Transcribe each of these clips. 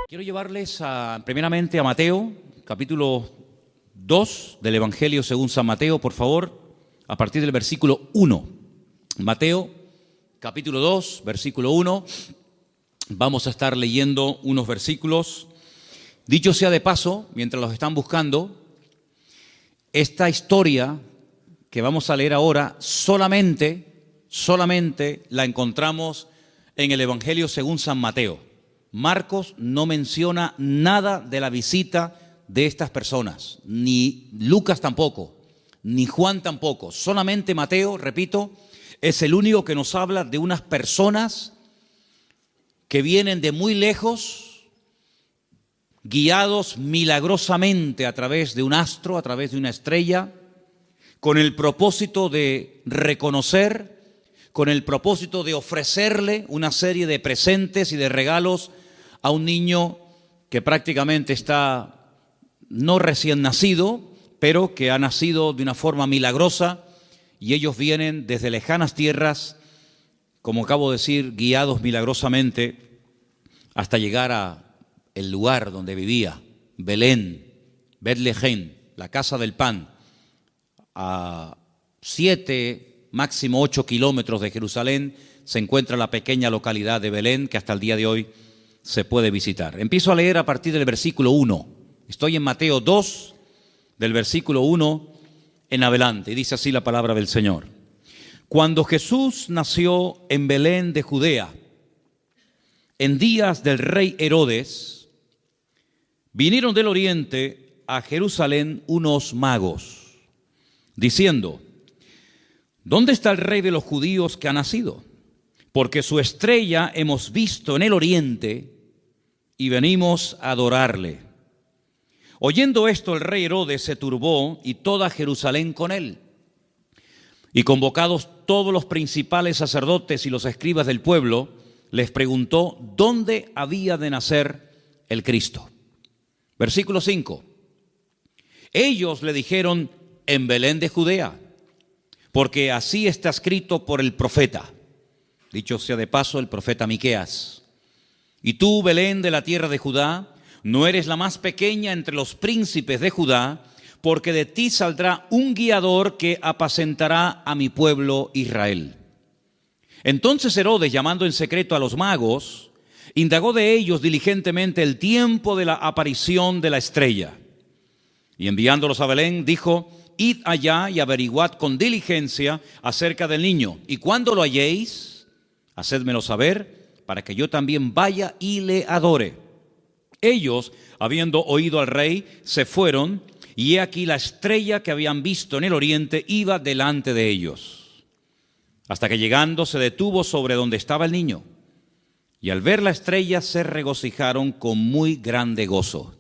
Quiero llevarles primeramente a Mateo, capítulo 2 del Evangelio según San Mateo, por favor, a partir del versículo 1. Mateo, capítulo 2, versículo 1. Vamos a estar leyendo unos versículos. Dicho sea de paso, mientras los están buscando, esta historia que vamos a leer ahora solamente la encontramos en el Evangelio según San Mateo. Marcos no menciona nada de la visita de estas personas, ni Lucas tampoco, ni Juan tampoco. Solamente Mateo, repito, es el único que nos habla de unas personas que vienen de muy lejos, guiados milagrosamente a través de un astro, a través de una estrella, con el propósito de reconocer, con el propósito de ofrecerle una serie de presentes y de regalos a un niño que prácticamente está no recién nacido, pero que ha nacido de una forma milagrosa, y ellos vienen desde lejanas tierras, como acabo de decir, guiados milagrosamente hasta llegar a el lugar donde vivía, Belén, Betlehem, la casa del pan, a 7, máximo 8 kilómetros de Jerusalén, se encuentra la pequeña localidad de Belén, que hasta el día de hoy se puede visitar. Empiezo a leer a partir del versículo 1. Estoy en Mateo 2, del versículo 1 en adelante, y dice así la palabra del Señor. Cuando Jesús nació en Belén de Judea, en días del rey Herodes, vinieron del oriente a Jerusalén unos magos, diciendo: ¿dónde está el rey de los judíos que ha nacido? Porque su estrella hemos visto en el oriente y venimos a adorarle. Oyendo esto, el rey Herodes se turbó y toda Jerusalén con él. Y convocados todos los principales sacerdotes y los escribas del pueblo, les preguntó dónde había de nacer el Cristo. Versículo 5. Ellos le dijeron: en Belén de Judea, porque así está escrito por el profeta. Dicho sea de paso, el profeta Miqueas. Y tú, Belén de la tierra de Judá, no eres la más pequeña entre los príncipes de Judá, porque de ti saldrá un guiador que apacentará a mi pueblo Israel. Entonces Herodes, llamando en secreto a los magos, indagó de ellos diligentemente el tiempo de la aparición de la estrella. Y enviándolos a Belén, dijo: id allá y averiguad con diligencia acerca del niño, y cuando lo halléis, hacédmelo saber, para que yo también vaya y le adore. Ellos, habiendo oído al rey, se fueron, y he aquí la estrella que habían visto en el oriente iba delante de ellos, hasta que llegando se detuvo sobre donde estaba el niño. Y al ver la estrella se regocijaron con muy grande gozo.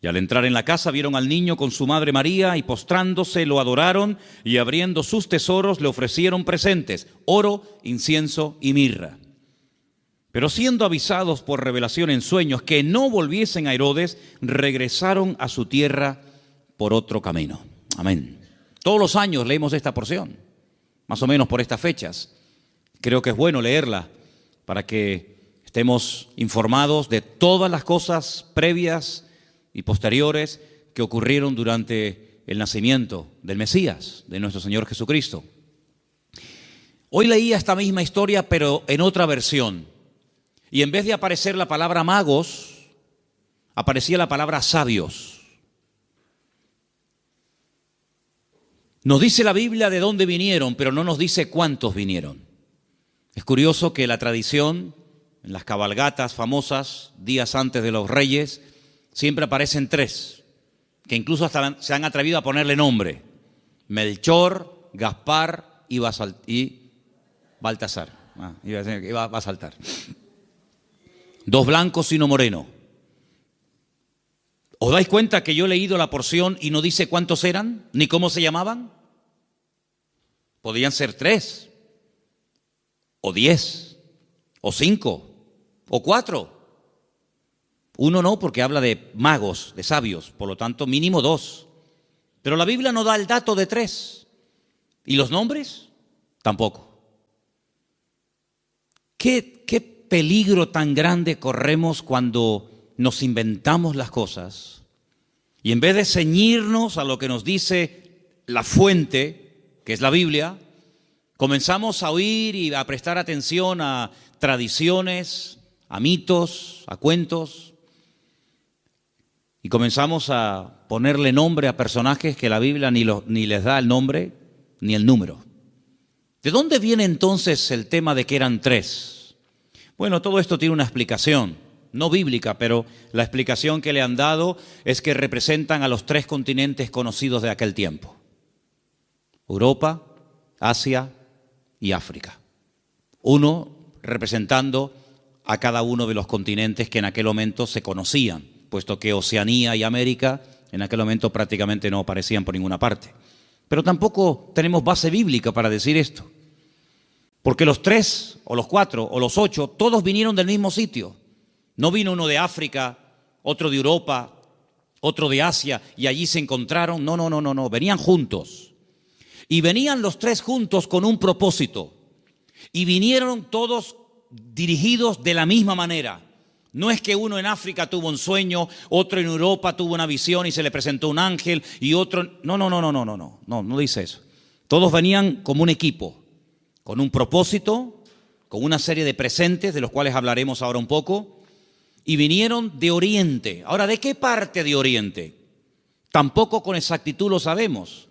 Y al entrar en la casa vieron al niño con su madre María, y postrándose lo adoraron, y abriendo sus tesoros le ofrecieron presentes: oro, incienso y mirra. Pero siendo avisados por revelación en sueños que no volviesen a Herodes, regresaron a su tierra por otro camino. Amén. Todos los años leemos esta porción, más o menos por estas fechas. Creo que es bueno leerla para que estemos informados de todas las cosas previas y posteriores que ocurrieron durante el nacimiento del Mesías, de nuestro Señor Jesucristo. Hoy leía esta misma historia, pero en otra versión. Y en vez de aparecer la palabra magos, aparecía la palabra sabios. Nos dice la Biblia de dónde vinieron, pero no nos dice cuántos vinieron. Es curioso que la tradición, en las cabalgatas famosas, días antes de los reyes, siempre aparecen 3, que incluso hasta se han atrevido a ponerle nombre: Melchor, Gaspar y Baltasar. Iba a saltar. 2 blancos y 1 moreno. ¿Os dais cuenta que yo he leído la porción y no dice cuántos eran, ni cómo se llamaban? Podían ser 3, o 10, o 5, o 4. 1 no, porque habla de magos, de sabios, por lo tanto mínimo 2. Pero la Biblia no da el dato de 3. ¿Y los nombres? Tampoco. ¿Qué peligro tan grande corremos cuando nos inventamos las cosas y en vez de ceñirnos a lo que nos dice la fuente, que es la Biblia, comenzamos a oír y a prestar atención a tradiciones, a mitos, a cuentos, y comenzamos a ponerle nombre a personajes que la Biblia ni les da el nombre ni el número? ¿De dónde viene entonces el tema de que eran tres? Bueno, todo esto tiene una explicación, no bíblica, pero la explicación que le han dado es que representan a los tres continentes conocidos de aquel tiempo: Europa, Asia y África. Uno representando a cada uno de los continentes que en aquel momento se conocían, puesto que Oceanía y América en aquel momento prácticamente no aparecían por ninguna parte. Pero tampoco tenemos base bíblica para decir esto, porque los tres, o los cuatro, o los ocho, todos vinieron del mismo sitio. No vino uno de África, otro de Europa, otro de Asia, y allí se encontraron. No, venían juntos. Y venían los tres juntos con un propósito. Y vinieron todos dirigidos de la misma manera. No es que uno en África tuvo un sueño, otro en Europa tuvo una visión y se le presentó un ángel, y otro... No dice eso. Todos venían como un equipo, con un propósito, con una serie de presentes, de los cuales hablaremos ahora un poco, y vinieron de Oriente. Ahora, ¿de qué parte de Oriente? Tampoco con exactitud lo sabemos,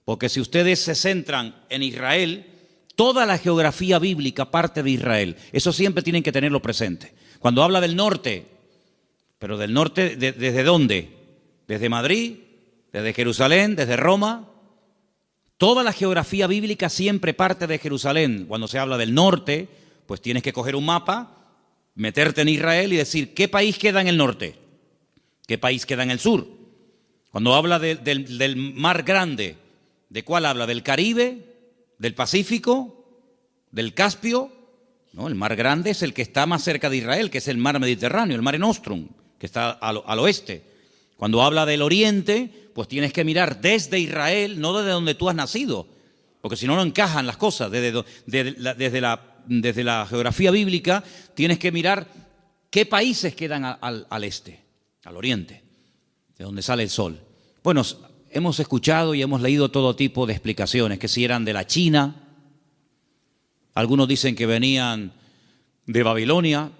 porque si ustedes se centran en Israel, toda la geografía bíblica parte de Israel. Eso siempre tienen que tenerlo presente. Cuando habla del norte, pero del norte, ¿desde dónde? ¿Desde Madrid? ¿Desde Jerusalén? ¿Desde Roma? Toda la geografía bíblica siempre parte de Jerusalén. Cuando se habla del norte, pues tienes que coger un mapa, meterte en Israel y decir, ¿qué país queda en el norte? ¿Qué país queda en el sur? Cuando habla del mar grande, ¿de cuál habla? ¿Del Caribe? ¿Del Pacífico? ¿Del Caspio? No, el mar grande es el que está más cerca de Israel, que es el mar Mediterráneo, el Mare Nostrum, que está al oeste. Cuando habla del oriente, pues tienes que mirar desde Israel, no desde donde tú has nacido, porque si no, no encajan las cosas. Desde la geografía bíblica tienes que mirar qué países quedan al este, al oriente, de donde sale el sol. Bueno, hemos escuchado y hemos leído todo tipo de explicaciones, que si eran de la China, algunos dicen que venían de Babilonia,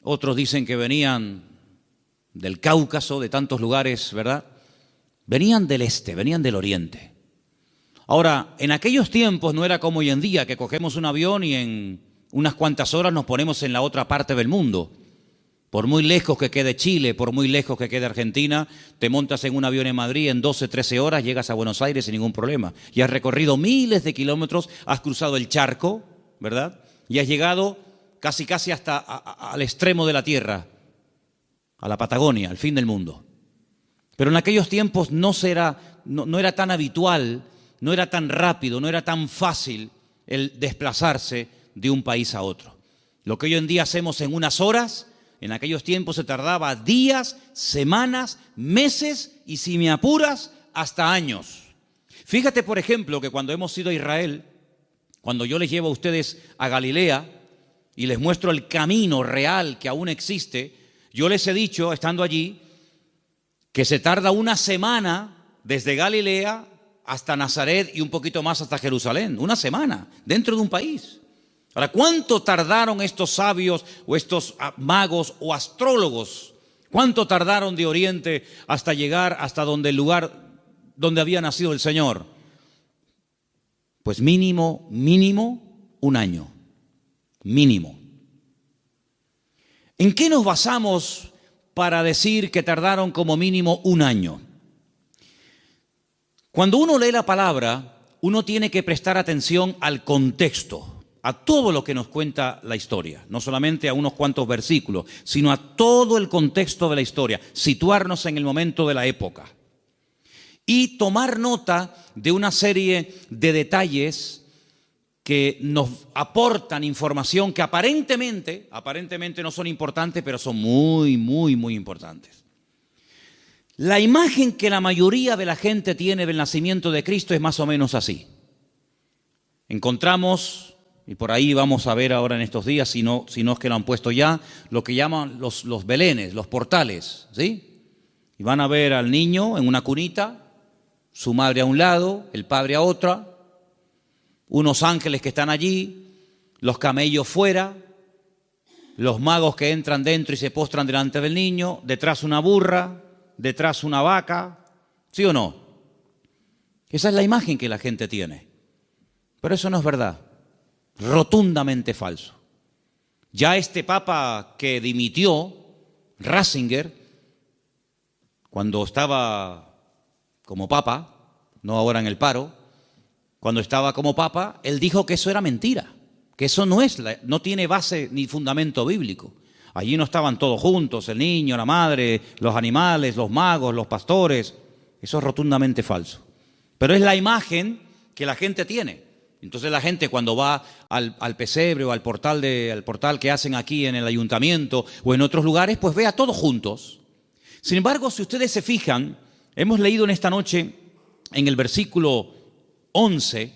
otros dicen que venían del Cáucaso, de tantos lugares, ¿verdad? Venían del este, venían del oriente. Ahora, en aquellos tiempos no era como hoy en día, que cogemos un avión y en unas cuantas horas nos ponemos en la otra parte del mundo. Por muy lejos que quede Chile, por muy lejos que quede Argentina, te montas en un avión en Madrid, en 12, 13 horas llegas a Buenos Aires sin ningún problema. Y has recorrido miles de kilómetros, has cruzado el charco, ¿verdad? Y has llegado casi hasta al extremo de la tierra, a la Patagonia, al fin del mundo. Pero en aquellos tiempos no era tan habitual, no era tan rápido, no era tan fácil el desplazarse de un país a otro. Lo que hoy en día hacemos en unas horas, en aquellos tiempos se tardaba días, semanas, meses y, si me apuras, hasta años. Fíjate, por ejemplo, que cuando hemos ido a Israel, cuando yo les llevo a ustedes a Galilea y les muestro el camino real que aún existe, yo les he dicho, estando allí, que se tarda una semana desde Galilea hasta Nazaret y un poquito más hasta Jerusalén. Una semana, dentro de un país. Ahora, ¿cuánto tardaron estos sabios o estos magos o astrólogos? ¿Cuánto tardaron de Oriente hasta llegar hasta el lugar donde había nacido el Señor? Pues mínimo un año. Mínimo. ¿En qué nos basamos para decir que tardaron como mínimo un año? Cuando uno lee la palabra, uno tiene que prestar atención al contexto, a todo lo que nos cuenta la historia, no solamente a unos cuantos versículos, sino a todo el contexto de la historia, situarnos en el momento de la época y tomar nota de una serie de detalles que nos aportan información que aparentemente no son importantes, pero son muy importantes. La imagen que la mayoría de la gente tiene del nacimiento de Cristo es más o menos así. Encontramos y por ahí vamos a ver ahora en estos días, si no es que lo han puesto ya, lo que llaman los belenes, los portales, ¿sí? Y van a ver al niño en una cunita, su madre a un lado, el padre a otra, unos ángeles que están allí, los camellos fuera, los magos que entran dentro y se postran delante del niño, detrás una burra, detrás una vaca, ¿sí o no? Esa es la imagen que la gente tiene. Pero eso no es verdad, rotundamente falso. Ya este papa que dimitió, Ratzinger, cuando estaba como papa, no ahora en el paro, cuando estaba como papa, él dijo que eso era mentira, que eso no tiene base ni fundamento bíblico. Allí no estaban todos juntos, el niño, la madre, los animales, los magos, los pastores. Eso es rotundamente falso. Pero es la imagen que la gente tiene. Entonces la gente cuando va al pesebre o al portal que hacen aquí en el ayuntamiento o en otros lugares, pues ve a todos juntos. Sin embargo, si ustedes se fijan, hemos leído en esta noche, en el versículo 11,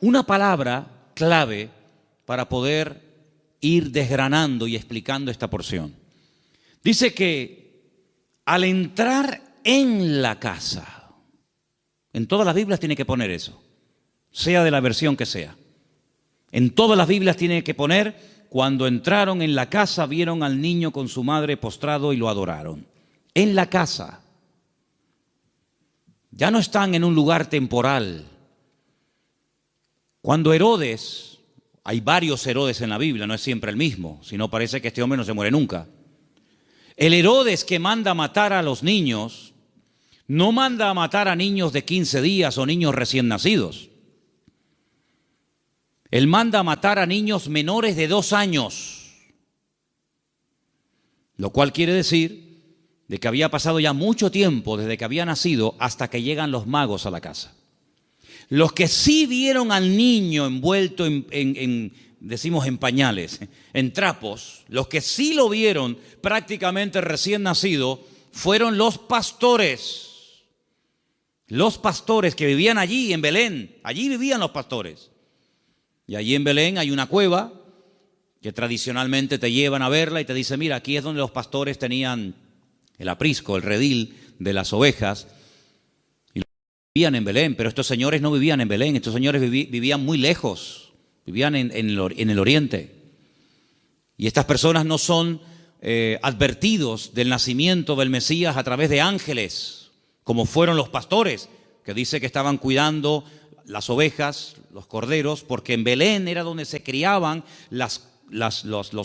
una palabra clave para poder ir desgranando y explicando esta porción. Dice que al entrar en la casa, en todas las Biblias tiene que poner eso, sea de la versión que sea. En todas las Biblias tiene que poner, cuando entraron en la casa, vieron al niño con su madre postrado y lo adoraron. En la casa. Ya no están en un lugar temporal. Cuando Herodes, hay varios Herodes en la Biblia, no es siempre el mismo, sino parece que este hombre no se muere nunca. El Herodes que manda a matar a los niños, no manda a matar a niños de 15 días o niños recién nacidos. Él manda a matar a niños menores de 2 años, lo cual quiere decir de que había pasado ya mucho tiempo desde que había nacido hasta que llegan los magos a la casa. Los que sí vieron al niño envuelto decimos en pañales, en trapos, los que sí lo vieron prácticamente recién nacido, fueron los pastores. Los pastores que vivían allí en Belén, allí vivían los pastores. Y allí en Belén hay una cueva que tradicionalmente te llevan a verla y te dice, mira, aquí es donde los pastores tenían el aprisco, el redil de las ovejas, y vivían en Belén, pero estos señores no vivían en Belén, estos señores vivían muy lejos, vivían en el oriente. Y estas personas no son advertidos del nacimiento del Mesías a través de ángeles, como fueron los pastores, que dice que estaban cuidando las ovejas, los corderos, porque en Belén era donde se criaban las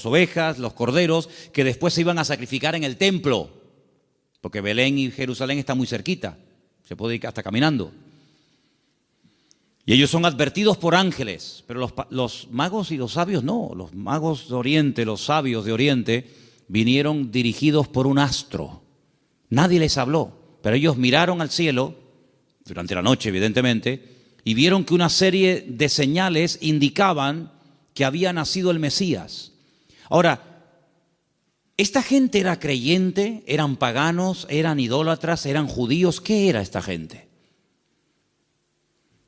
ovejas, los corderos, que después se iban a sacrificar en el templo. Porque Belén y Jerusalén están muy cerquita, se puede ir hasta caminando. Y ellos son advertidos por ángeles, pero los magos y los sabios no. Los magos de Oriente, los sabios de Oriente, vinieron dirigidos por un astro. Nadie les habló, pero ellos miraron al cielo, durante la noche evidentemente, y vieron que una serie de señales indicaban que había nacido el Mesías. Ahora, ¿esta gente era creyente? ¿Eran paganos? ¿Eran idólatras? ¿Eran judíos? ¿Qué era esta gente?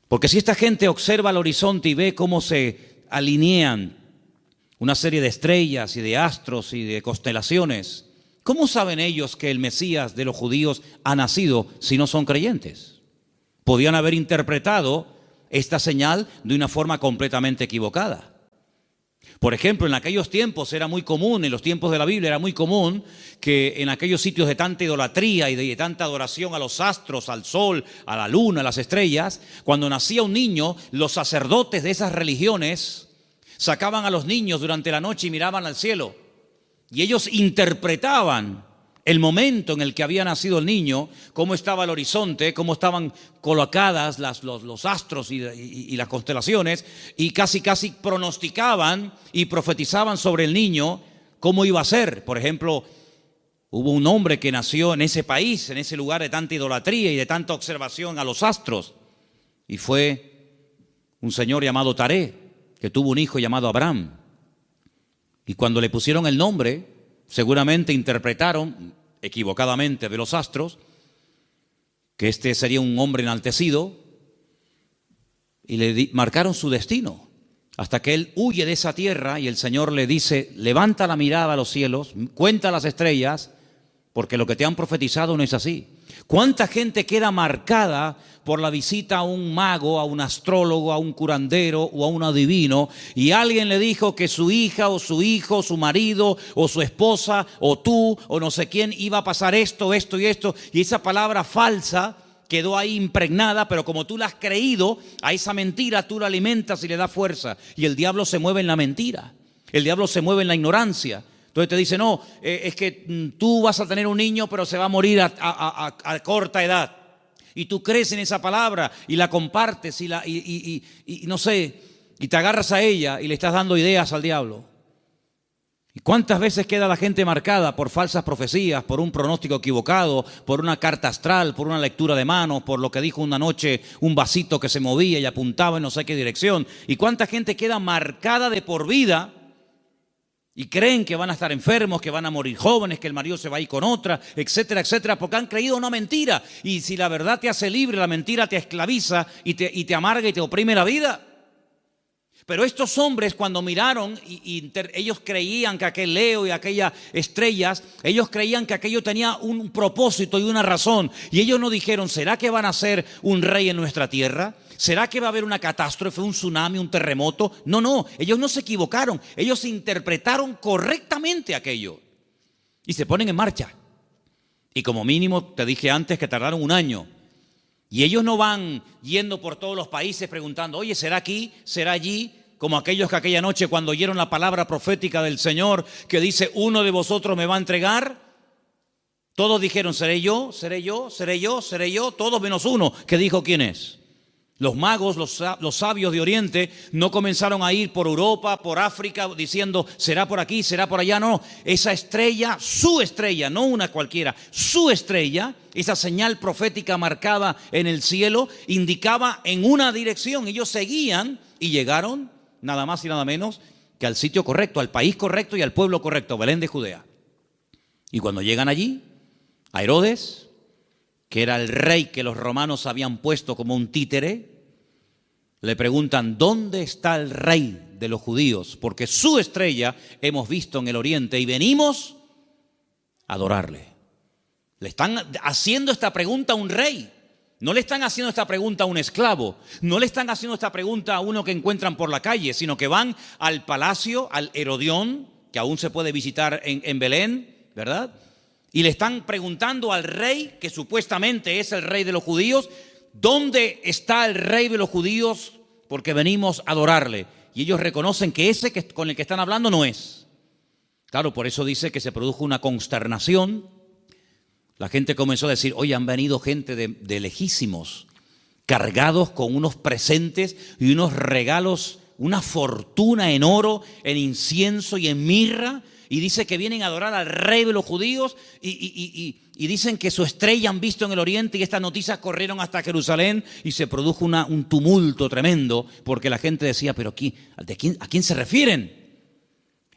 Porque si esta gente observa el horizonte y ve cómo se alinean una serie de estrellas y de astros y de constelaciones, ¿cómo saben ellos que el Mesías de los judíos ha nacido si no son creyentes? Podían haber interpretado esta señal de una forma completamente equivocada. Por ejemplo, en aquellos tiempos era muy común, en los tiempos de la Biblia era muy común que en aquellos sitios de tanta idolatría y de tanta adoración a los astros, al sol, a la luna, a las estrellas, cuando nacía un niño, los sacerdotes de esas religiones sacaban a los niños durante la noche y miraban al cielo. Y ellos interpretaban el momento en el que había nacido el niño, cómo estaba el horizonte, cómo estaban colocadas los astros y las constelaciones, y casi pronosticaban y profetizaban sobre el niño cómo iba a ser. Por ejemplo, hubo un hombre que nació en ese país, en ese lugar de tanta idolatría y de tanta observación a los astros, y fue un señor llamado Taré, que tuvo un hijo llamado Abraham. Y cuando le pusieron el nombre, seguramente interpretaron equivocadamente de los astros que este sería un hombre enaltecido y le marcaron su destino. hasta que él huye de esa tierra y el Señor le dice, levanta la mirada a los cielos, cuenta las estrellas, porque lo que te han profetizado no es así. ¿Cuánta gente queda marcada por la visita a un mago, a un astrólogo, a un curandero o a un adivino, y alguien le dijo que su hija o su hijo, su marido o su esposa o tú o no sé quién iba a pasar esto, esto y esto, y esa palabra falsa quedó ahí impregnada, pero como tú la has creído, a esa mentira tú la alimentas y le das fuerza, y el diablo se mueve en la mentira, el diablo se mueve en la ignorancia. Entonces te dice, no, es que tú vas a tener un niño, pero se va a morir a corta edad. Y tú crees en esa palabra y la compartes y no sé, y te agarras a ella y le estás dando ideas al diablo. ¿Y cuántas veces queda la gente marcada por falsas profecías, por un pronóstico equivocado, por una carta astral, por una lectura de manos, por lo que dijo una noche un vasito que se movía y apuntaba en no sé qué dirección? ¿Y cuánta gente queda marcada de por vida? Y creen que van a estar enfermos, que van a morir jóvenes, que el marido se va a ir con otra, etcétera, etcétera, porque han creído una mentira. Y si la verdad te hace libre, la mentira te esclaviza y te amarga y te oprime la vida. Pero estos hombres, cuando miraron ellos creían que aquel Leo y aquellas estrellas, ellos creían que aquello tenía un propósito y una razón. Y ellos no dijeron, ¿será que van a ser un rey en nuestra tierra? ¿Será que va a haber una catástrofe, un tsunami, un terremoto? No, ellos no se equivocaron. Ellos interpretaron correctamente aquello y se ponen en marcha. Y como mínimo, te dije antes que tardaron 1 año. Y ellos no van yendo por todos los países preguntando, oye, ¿será aquí? ¿Será allí? Como aquellos que aquella noche cuando oyeron la palabra profética del Señor que dice, uno de vosotros me va a entregar. Todos dijeron, seré yo, seré yo, seré yo, seré yo. Todos menos uno que dijo quién es. Los magos, los sabios de Oriente no comenzaron a ir por Europa, por África, diciendo, será por aquí, será por allá. No, esa estrella, su estrella, no una cualquiera, su estrella, esa señal profética marcada en el cielo, indicaba en una dirección. Ellos seguían y llegaron, nada más y nada menos, que al sitio correcto, al país correcto y al pueblo correcto, Belén de Judea. Y cuando llegan allí, a Herodes, que era el rey que los romanos habían puesto como un títere, le preguntan, ¿dónde está el rey de los judíos? Porque su estrella hemos visto en el oriente y venimos a adorarle. Le están haciendo esta pregunta a un rey. No le están haciendo esta pregunta a un esclavo. No le están haciendo esta pregunta a uno que encuentran por la calle, sino que van al palacio, al Herodión, que aún se puede visitar en Belén, ¿verdad? Y le están preguntando al rey, que supuestamente es el rey de los judíos, ¿dónde está el rey de los judíos? Porque venimos a adorarle. Y ellos reconocen que ese con el que están hablando no es. Claro, por eso dice que se produjo una consternación. La gente comenzó a decir, oye, han venido gente de lejísimos, cargados con unos presentes y unos regalos, una fortuna en oro, en incienso y en mirra. Y dice que vienen a adorar al rey de los judíos y dicen que su estrella han visto en el oriente, y estas noticias corrieron hasta Jerusalén y se produjo un tumulto tremendo porque la gente decía, pero ¿a quién se refieren?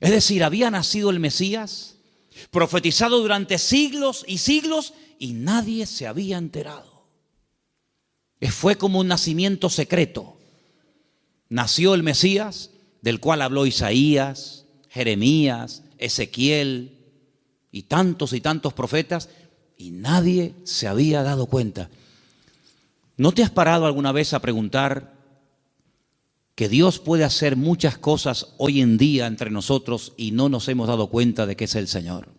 Es decir, había nacido el Mesías, profetizado durante siglos y siglos, y nadie se había enterado. Fue como un nacimiento secreto. Nació el Mesías, del cual habló Isaías, Jeremías, Ezequiel y tantos profetas, y nadie se había dado cuenta. ¿No te has parado alguna vez a preguntar que Dios puede hacer muchas cosas hoy en día entre nosotros y no nos hemos dado cuenta de que es el Señor?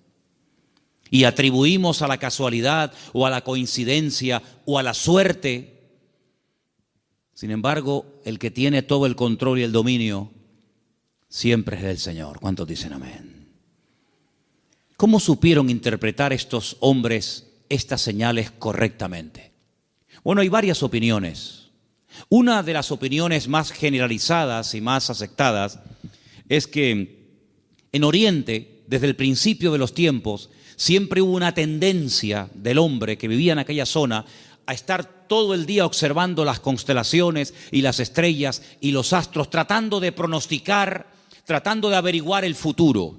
Y atribuimos a la casualidad o a la coincidencia o a la suerte. Sin embargo, el que tiene todo el control y el dominio siempre es el Señor. ¿Cuántos dicen amén? ¿Cómo supieron interpretar estos hombres estas señales correctamente? Bueno, hay varias opiniones. Una de las opiniones más generalizadas y más aceptadas es que en Oriente, desde el principio de los tiempos, siempre hubo una tendencia del hombre que vivía en aquella zona a estar todo el día observando las constelaciones y las estrellas y los astros, tratando de pronosticar, tratando de averiguar el futuro.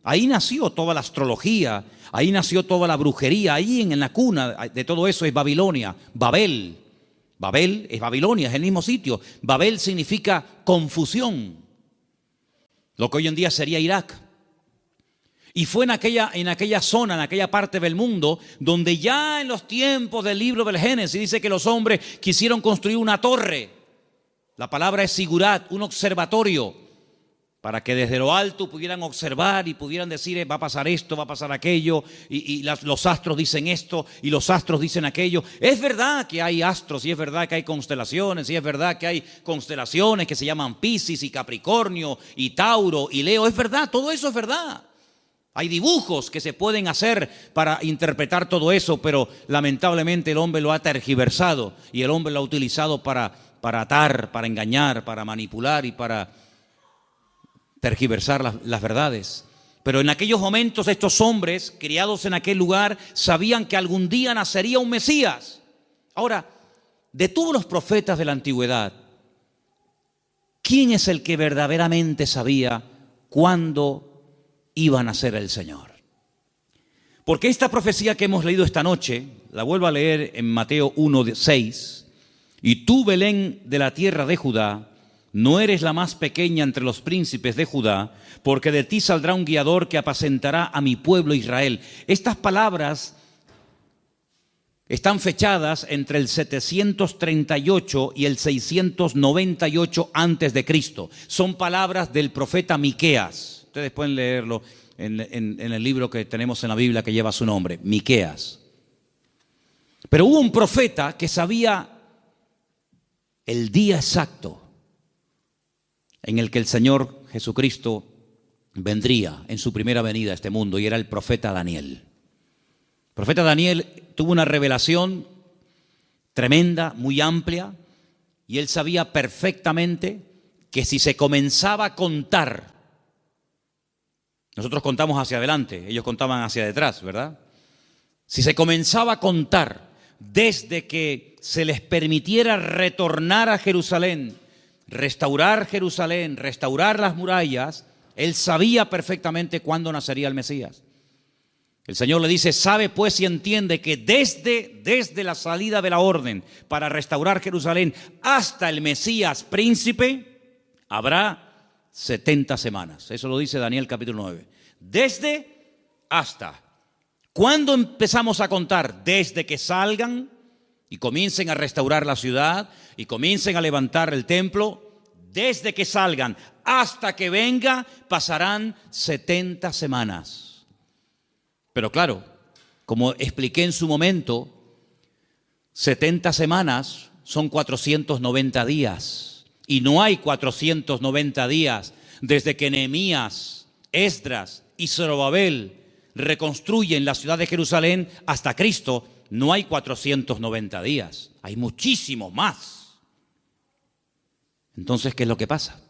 Ahí nació toda la astrología, ahí nació toda la brujería, ahí en la cuna de todo eso es Babilonia, Babel. Babel es Babilonia, es el mismo sitio. Babel significa confusión. lo que hoy en día sería Irak. Y fue en aquella zona, en aquella parte del mundo, donde ya en los tiempos del libro del Génesis dice que los hombres quisieron construir una torre. La palabra es sigurat, un observatorio, para que desde lo alto pudieran observar y pudieran decir, va a pasar esto, va a pasar aquello, y los astros dicen esto, y los astros dicen aquello. Es verdad que hay astros, y es verdad que hay constelaciones, y es verdad que hay constelaciones que se llaman Piscis y Capricornio, y Tauro y Leo. Es verdad, todo eso es verdad. Hay dibujos que se pueden hacer para interpretar todo eso, pero lamentablemente el hombre lo ha tergiversado, y el hombre lo ha utilizado para atar, para engañar, para manipular y para tergiversar las verdades. Pero en aquellos momentos estos hombres, criados en aquel lugar, sabían que algún día nacería un Mesías. Ahora, de todos los profetas de la antigüedad, ¿quién es el que verdaderamente sabía cuándo iba a nacer el Señor? Porque esta profecía que hemos leído esta noche, la vuelvo a leer en Mateo 1:6, y tú, Belén de la tierra de Judá, no eres la más pequeña entre los príncipes de Judá, porque de ti saldrá un guiador que apacentará a mi pueblo Israel. Estas palabras están fechadas entre el 738 y el 698 antes de Cristo. Son palabras del profeta Miqueas. Ustedes pueden leerlo en el libro que tenemos en la Biblia que lleva su nombre, Miqueas. Pero hubo un profeta que sabía el día exacto en el que el Señor Jesucristo vendría en su primera venida a este mundo, y era el profeta Daniel. El profeta Daniel tuvo una revelación tremenda, muy amplia, y él sabía perfectamente que si se comenzaba a contar, nosotros contamos hacia adelante, ellos contaban hacia detrás, ¿verdad? Si se comenzaba a contar desde que se les permitiera retornar a Jerusalén, restaurar Jerusalén, restaurar las murallas, él sabía perfectamente cuándo nacería el Mesías. El Señor le dice, sabe pues y entiende que desde la salida de la orden para restaurar Jerusalén hasta el Mesías príncipe, habrá 70 semanas. Eso lo dice Daniel capítulo 9. Desde hasta. ¿Cuándo empezamos a contar? Desde que salgan y comiencen a restaurar la ciudad y comiencen a levantar el templo. Desde que salgan hasta que venga pasarán 70 semanas. Pero claro, como expliqué en su momento, 70 semanas son 490 días. Y no hay 490 días desde que Nehemías, Esdras y Zorobabel reconstruyen la ciudad de Jerusalén hasta Cristo. No hay 490 días, hay muchísimo más. Entonces, ¿qué es lo que pasa?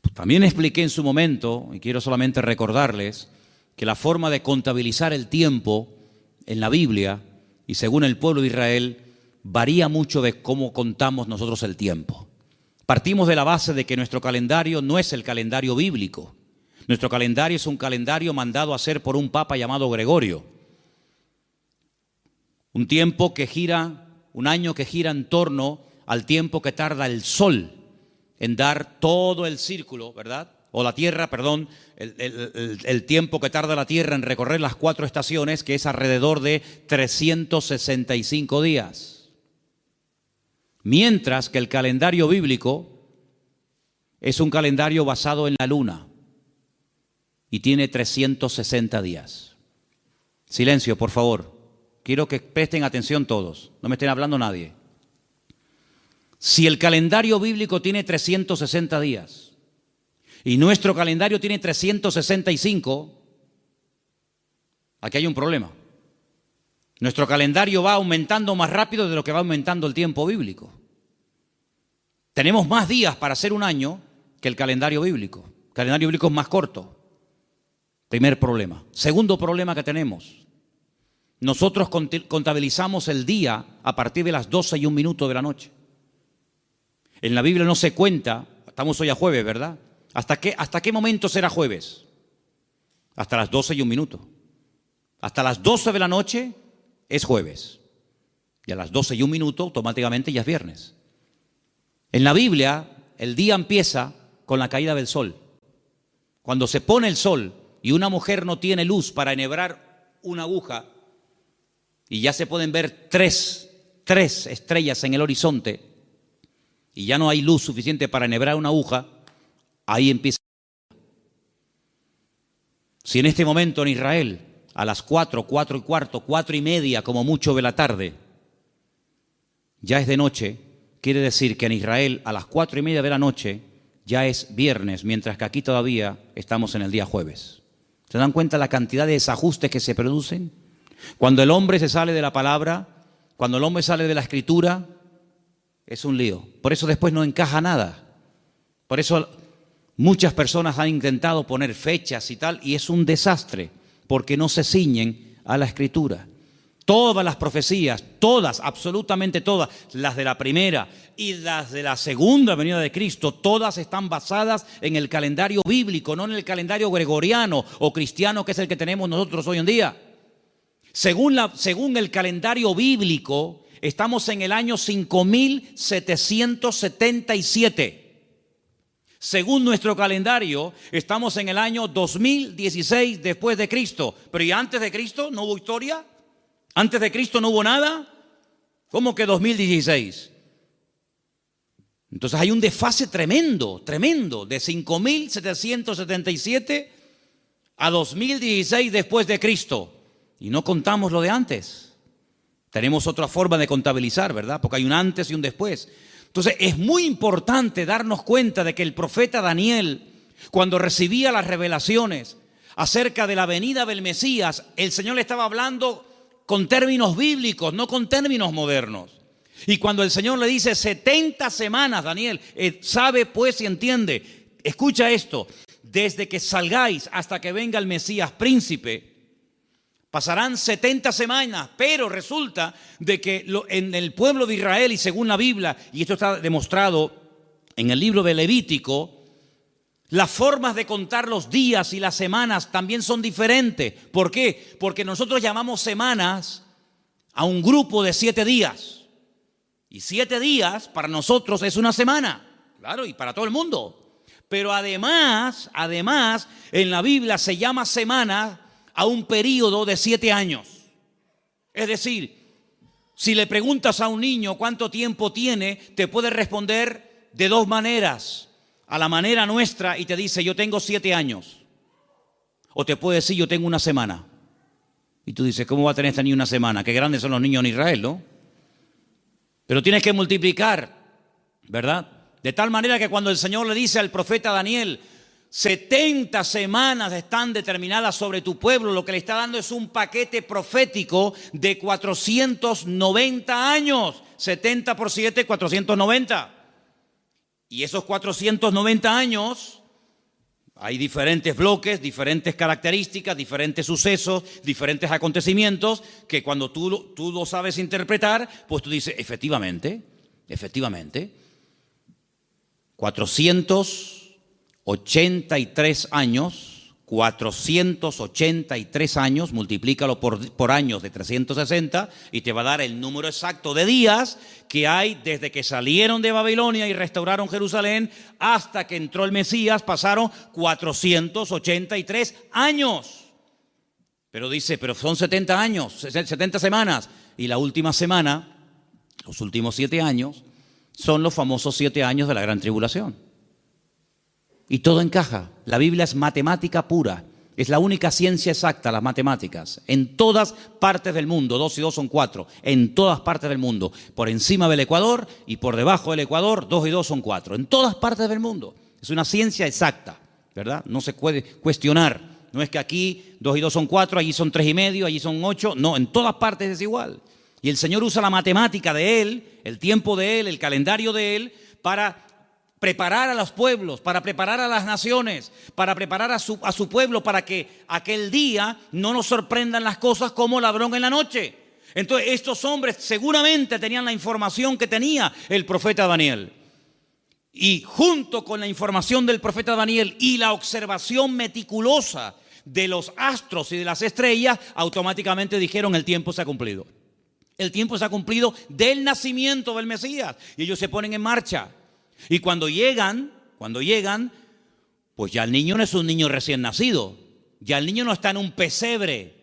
Pues también expliqué en su momento, y quiero solamente recordarles, que la forma de contabilizar el tiempo en la Biblia y según el pueblo de Israel varía mucho de cómo contamos nosotros el tiempo. Partimos de la base de que nuestro calendario no es el calendario bíblico. Nuestro calendario es un calendario mandado a hacer por un papa llamado Gregorio. Un tiempo que gira, un año que gira en torno al tiempo que tarda el sol en dar todo el círculo, ¿verdad? O la tierra, perdón, el tiempo que tarda la tierra en recorrer las 4 estaciones, que es alrededor de 365 días. Mientras que el calendario bíblico es un calendario basado en la luna y tiene 360 días. Silencio, por favor. Quiero que presten atención todos, no me estén hablando nadie. Si el calendario bíblico tiene 360 días y nuestro calendario tiene 365, aquí hay un problema. Nuestro calendario va aumentando más rápido de lo que va aumentando el tiempo bíblico. Tenemos más días para hacer un año que el calendario bíblico. El calendario bíblico es más corto. Primer problema. Segundo problema que tenemos. Nosotros contabilizamos el día a partir de las 12:01 de la noche. En la Biblia no se cuenta, estamos hoy a jueves, ¿verdad? ¿Hasta qué momento será jueves? Hasta las 12:01. Hasta las 12 de la noche es jueves. Y a las 12:01 automáticamente ya es viernes. En la Biblia el día empieza con la caída del sol. Cuando se pone el sol y una mujer no tiene luz para enhebrar una aguja y ya se pueden ver tres estrellas en el horizonte y ya no hay luz suficiente para enhebrar una aguja, ahí empieza. Si en este momento en Israel, a las 4, 4 y cuarto, 4 y media como mucho de la tarde, ya es de noche, quiere decir que en Israel a las 4 y media de la noche ya es viernes, mientras que aquí todavía estamos en el día jueves. ¿Se dan cuenta la cantidad de desajustes que se producen? Cuando el hombre se sale de la palabra, cuando el hombre sale de la escritura, es un lío. Por eso después no encaja nada. Por eso muchas personas han intentado poner fechas y tal, y es un desastre, porque no se ciñen a la escritura. Todas las profecías, todas, absolutamente todas, las de la primera y las de la segunda venida de Cristo, todas están basadas en el calendario bíblico, no en el calendario gregoriano o cristiano que es el que tenemos nosotros hoy en día. Según el calendario bíblico, estamos en el año 5777. Según nuestro calendario, estamos en el año 2016 después de Cristo. Pero ¿y antes de Cristo no hubo historia? ¿Antes de Cristo no hubo nada? ¿Cómo que 2016? Entonces hay un desfase tremendo, de 5777 a 2016 después de Cristo. Y no contamos lo de antes. Tenemos otra forma de contabilizar, ¿verdad? Porque hay un antes y un después. Entonces es muy importante darnos cuenta de que el profeta Daniel, cuando recibía las revelaciones acerca de la venida del Mesías, el Señor le estaba hablando con términos bíblicos, no con términos modernos. Y cuando el Señor le dice 70 semanas, Daniel, sabe pues y entiende, escucha esto, desde que salgáis hasta que venga el Mesías príncipe, pasarán 70 semanas, pero resulta de que en el pueblo de Israel y según la Biblia, y esto está demostrado en el libro de Levítico, las formas de contar los días y las semanas también son diferentes. ¿Por qué? Porque nosotros llamamos semanas a un grupo de 7 días. Y 7 días para nosotros es una semana. Claro, y para todo el mundo. Pero además, en la Biblia se llama semana a un periodo de 7 años. Es decir, si le preguntas a un niño cuánto tiempo tiene, te puede responder de 2 maneras. A la manera nuestra y te dice, yo tengo 7 años. O te puede decir, yo tengo una semana. Y tú dices, ¿cómo va a tener esta niña una semana? Qué grandes son los niños en Israel, ¿no? Pero tienes que multiplicar, ¿verdad? De tal manera que cuando el Señor le dice al profeta Daniel, 70 semanas están determinadas sobre tu pueblo, lo que le está dando es un paquete profético de 490 años. 70 por 7, 490. Y esos 490 años, hay diferentes bloques, diferentes características, diferentes sucesos, diferentes acontecimientos, que cuando tú lo sabes interpretar, pues tú dices, efectivamente, 483 años, multiplícalo por años de 360 y te va a dar el número exacto de días que hay desde que salieron de Babilonia y restauraron Jerusalén hasta que entró el Mesías. Pasaron 483 años. Pero dice, pero son 70 años, 70 semanas. Y la última semana, los últimos 7 años, son los famosos 7 años de la Gran Tribulación. Y todo encaja. La Biblia es matemática pura. Es la única ciencia exacta, las matemáticas. En todas partes del mundo, 2 y 2 son 4. En todas partes del mundo. Por encima del Ecuador y por debajo del Ecuador, 2 y 2 son 4. En todas partes del mundo. Es una ciencia exacta, ¿verdad? No se puede cuestionar. No es que aquí 2 y 2 son 4, allí son 3 y medio, allí son 8. No, en todas partes es igual. Y el Señor usa la matemática de Él, el tiempo de Él, el calendario de Él, para preparar a los pueblos, para preparar a las naciones, para preparar a su pueblo, para que aquel día no nos sorprendan las cosas como ladrón en la noche. Entonces estos hombres seguramente tenían la información que tenía el profeta Daniel. Y junto con la información del profeta Daniel y la observación meticulosa de los astros y de las estrellas, automáticamente dijeron, el tiempo se ha cumplido. El tiempo se ha cumplido del nacimiento del Mesías. Y ellos se ponen en marcha. Y cuando llegan, Pues ya el niño no es un niño recién nacido, ya el niño no está en un pesebre,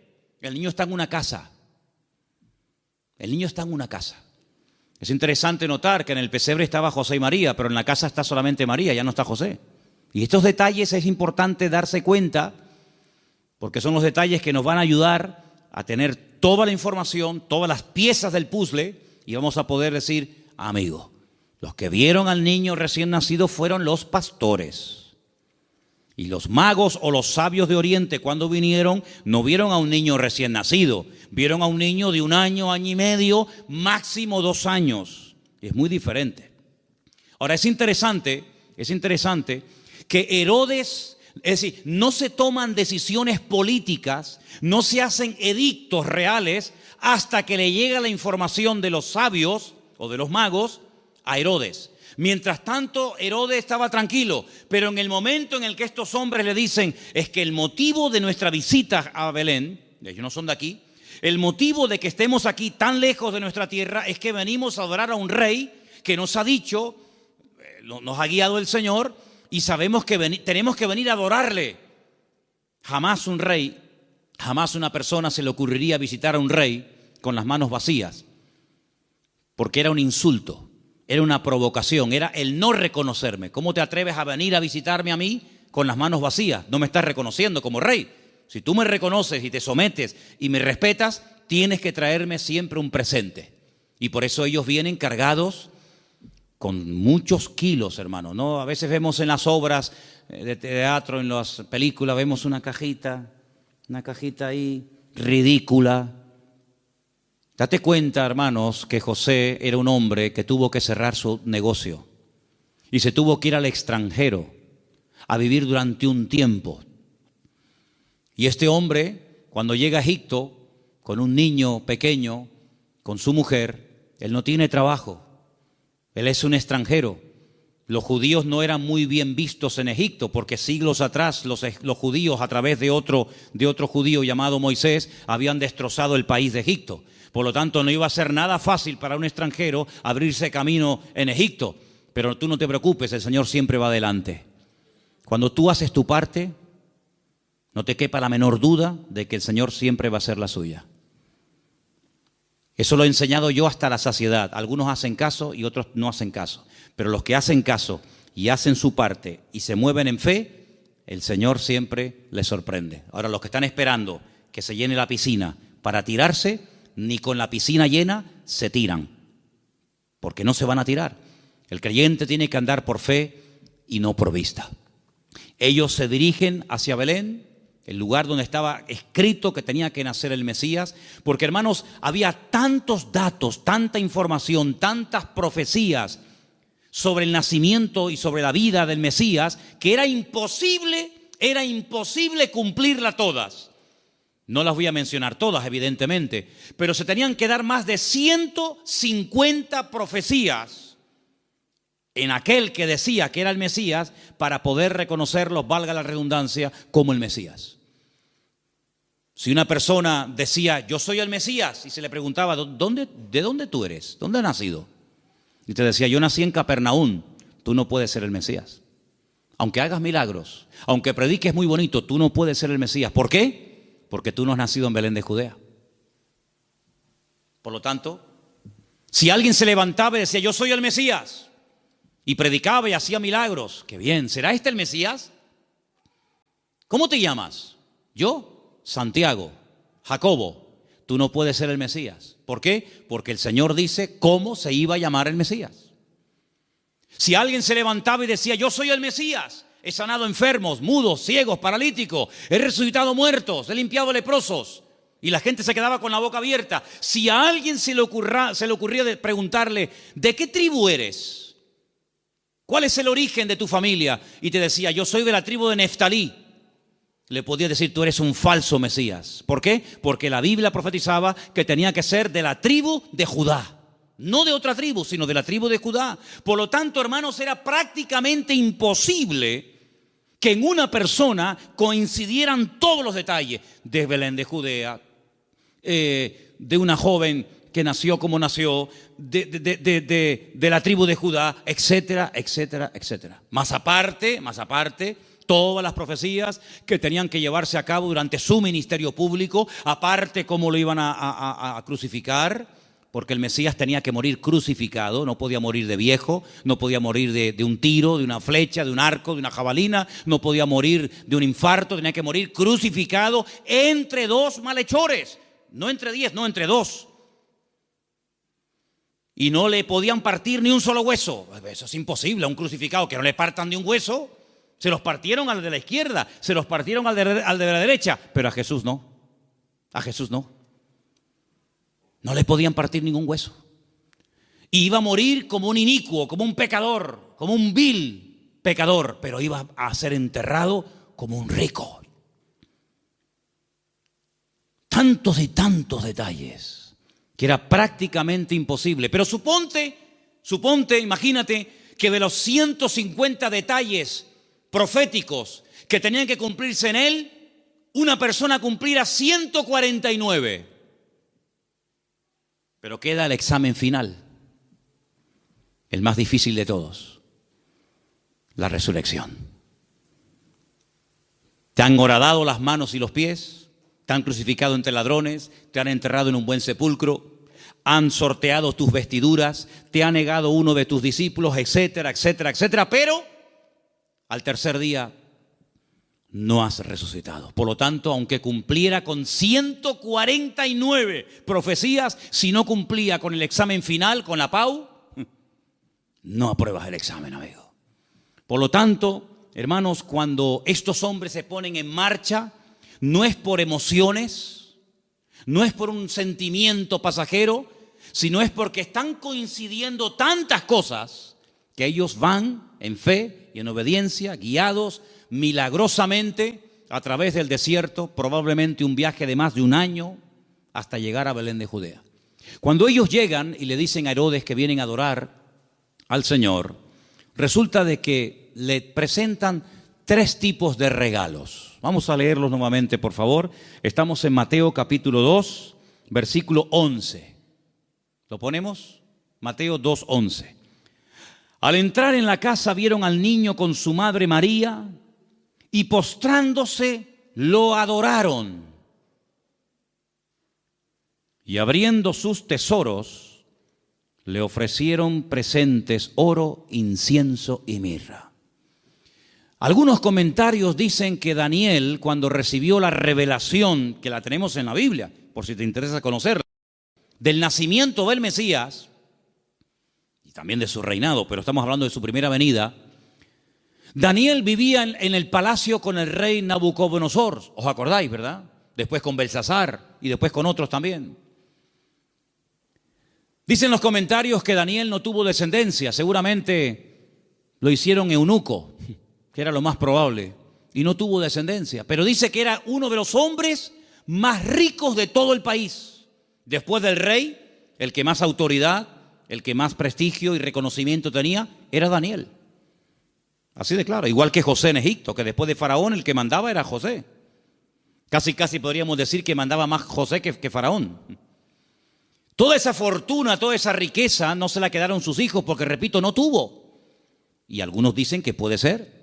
el niño está en una casa. El niño está en una casa. Es interesante notar que en el pesebre estaba José y María, pero en la casa está solamente María, ya no está José. Y estos detalles es importante darse cuenta, porque son los detalles que nos van a ayudar a tener toda la información, todas las piezas del puzzle, y vamos a poder decir, amigo, los que vieron al niño recién nacido fueron los pastores. Y los magos o los sabios de Oriente, cuando vinieron, no vieron a un niño recién nacido, vieron a un niño de 1 año, año y medio, máximo 2 años. Y es muy diferente. Ahora, es interesante que Herodes, es decir, no se toman decisiones políticas, no se hacen edictos reales hasta que le llega la información de los sabios o de los magos a Herodes. Mientras tanto, Herodes estaba tranquilo, pero en el momento en el que estos hombres le dicen, es que el motivo de nuestra visita a Belén, ellos no son de aquí, el motivo de que estemos aquí tan lejos de nuestra tierra es que venimos a adorar a un rey que nos ha dicho, nos ha guiado el Señor y sabemos que tenemos que venir a adorarle. Jamás un rey, jamás una persona se le ocurriría visitar a un rey con las manos vacías, porque era un insulto. Era una provocación, era el no reconocerme. ¿Cómo te atreves a venir a visitarme a mí con las manos vacías? No me estás reconociendo como rey. Si tú me reconoces y te sometes y me respetas, tienes que traerme siempre un presente. Y por eso ellos vienen cargados con muchos kilos, hermano, ¿no? A veces vemos en las obras de teatro, en las películas, vemos una cajita ahí ridícula. Date cuenta, hermanos, que José era un hombre que tuvo que cerrar su negocio y se tuvo que ir al extranjero a vivir durante un tiempo. Y este hombre, cuando llega a Egipto con un niño pequeño, con su mujer, él no tiene trabajo, él es un extranjero. Los judíos no eran muy bien vistos en Egipto porque siglos atrás los judíos, a través de otro judío llamado Moisés, habían destrozado el país de Egipto. Por lo tanto, no iba a ser nada fácil para un extranjero abrirse camino en Egipto. Pero tú no te preocupes, el Señor siempre va adelante. Cuando tú haces tu parte, no te quepa la menor duda de que el Señor siempre va a hacer la suya. Eso lo he enseñado yo hasta la saciedad. Algunos hacen caso y otros no hacen caso. Pero los que hacen caso y hacen su parte y se mueven en fe, el Señor siempre les sorprende. Ahora, los que están esperando que se llene la piscina para tirarse, ni con la piscina llena se tiran, porque no se van a tirar. El creyente tiene que andar por fe y no por vista. Ellos se dirigen hacia Belén, el lugar donde estaba escrito que tenía que nacer el Mesías, porque, hermanos, había tantos datos, tanta información, tantas profecías sobre el nacimiento y sobre la vida del Mesías, que era imposible cumplirla todas. No las voy a mencionar todas, evidentemente, pero se tenían que dar más de 150 profecías en aquel que decía que era el Mesías para poder reconocerlos, valga la redundancia, como el Mesías. Si una persona decía, yo soy el Mesías, y se le preguntaba, ¿de dónde tú eres? ¿Dónde has nacido? Y te decía, yo nací en Capernaum, tú no puedes ser el Mesías. Aunque hagas milagros, aunque prediques muy bonito, tú no puedes ser el Mesías. ¿Por qué? Porque tú no has nacido en Belén de Judea. Por lo tanto, si alguien se levantaba y decía, yo soy el Mesías, y predicaba y hacía milagros, qué bien, ¿será este el Mesías? ¿Cómo te llamas? Yo, Santiago, Jacobo. Tú no puedes ser el Mesías. ¿Por qué? Porque el Señor dice cómo se iba a llamar el Mesías. Si alguien se levantaba y decía, yo soy el Mesías, he sanado enfermos, mudos, ciegos, paralíticos, he resucitado muertos, he limpiado leprosos, y la gente se quedaba con la boca abierta. Si a alguien se le ocurría preguntarle, ¿de qué tribu eres? ¿Cuál es el origen de tu familia? Y te decía, yo soy de la tribu de Neftalí. Le podía decir, tú eres un falso Mesías. ¿Por qué? Porque la Biblia profetizaba que tenía que ser de la tribu de Judá. No de otra tribu, sino de la tribu de Judá. Por lo tanto, hermanos, era prácticamente imposible que en una persona coincidieran todos los detalles de Belén de Judea, de una joven que nació como nació, de la tribu de Judá, etcétera, etcétera, etcétera. Más aparte todas las profecías que tenían que llevarse a cabo durante su ministerio público, aparte cómo lo iban a crucificar, porque el Mesías tenía que morir crucificado, no podía morir de viejo, no podía morir de un tiro, de una flecha, de un arco, de una jabalina, no podía morir de un infarto, tenía que morir crucificado entre dos malhechores, no entre 10, no entre 2. Y no le podían partir ni un solo hueso. Eso es imposible, a un crucificado que no le partan ni un hueso. Se los partieron al de la izquierda, se los partieron al de la derecha, pero a Jesús no, a Jesús no. No le podían partir ningún hueso. Y iba a morir como un inicuo, como un pecador, como un vil pecador, pero iba a ser enterrado como un rico. Tantos y tantos detalles que era prácticamente imposible. Pero suponte, imagínate que de los 150 detalles proféticos que tenían que cumplirse en él, una persona cumpliera 149. Pero queda el examen final, el más difícil de todos, la resurrección. Te han horadado las manos y los pies, te han crucificado entre ladrones, te han enterrado en un buen sepulcro, han sorteado tus vestiduras, te ha negado uno de tus discípulos, etcétera, etcétera, etcétera, pero al tercer día no has resucitado. Por lo tanto, aunque cumpliera con 149 profecías, si no cumplía con el examen final, con la PAU, no apruebas el examen, amigo. Por lo tanto, hermanos, cuando estos hombres se ponen en marcha, no es por emociones, no es por un sentimiento pasajero, sino es porque están coincidiendo tantas cosas que ellos van en fe y en obediencia, guiados milagrosamente a través del desierto, probablemente un viaje de más de un año hasta llegar a Belén de Judea. Cuando ellos llegan y le dicen a Herodes que vienen a adorar al Señor, resulta de que le presentan 3 tipos de regalos. Vamos a leerlos nuevamente, por favor. Estamos en Mateo capítulo 2, versículo 11. ¿Lo ponemos? Mateo 2:11. Al entrar en la casa vieron al niño con su madre María y postrándose lo adoraron. Y abriendo sus tesoros le ofrecieron presentes, oro, incienso y mirra. Algunos comentarios dicen que Daniel, cuando recibió la revelación, que la tenemos en la Biblia, por si te interesa conocerla, del nacimiento del Mesías, y también de su reinado, pero estamos hablando de su primera venida, Daniel vivía en el palacio con el rey Nabucodonosor, ¿os acordáis, verdad? Después con Belsasar y después con otros también. Dicen los comentarios que Daniel no tuvo descendencia, seguramente lo hicieron eunuco, que era lo más probable, y no tuvo descendencia, pero dice que era uno de los hombres más ricos de todo el país. Después del rey, el que más autoridad, el que más prestigio y reconocimiento tenía, era Daniel. Así de claro, igual que José en Egipto, que después de Faraón el que mandaba era José. Casi podríamos decir que mandaba más José que Faraón. Toda esa fortuna, toda esa riqueza no se la quedaron sus hijos porque, repito, no tuvo. Y algunos dicen que puede ser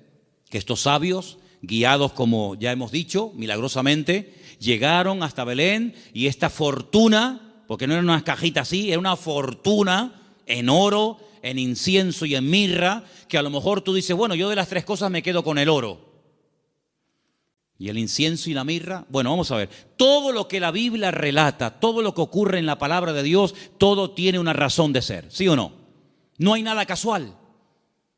que estos sabios, guiados como ya hemos dicho, milagrosamente, llegaron hasta Belén y esta fortuna, porque no era una cajita así, era una fortuna en oro, en incienso y en mirra, que a lo mejor tú dices, bueno, yo de las 3 cosas me quedo con el oro. Y el incienso y la mirra, bueno, vamos a ver, todo lo que la Biblia relata, todo lo que ocurre en la palabra de Dios, todo tiene una razón de ser, ¿sí o no? No hay nada casual.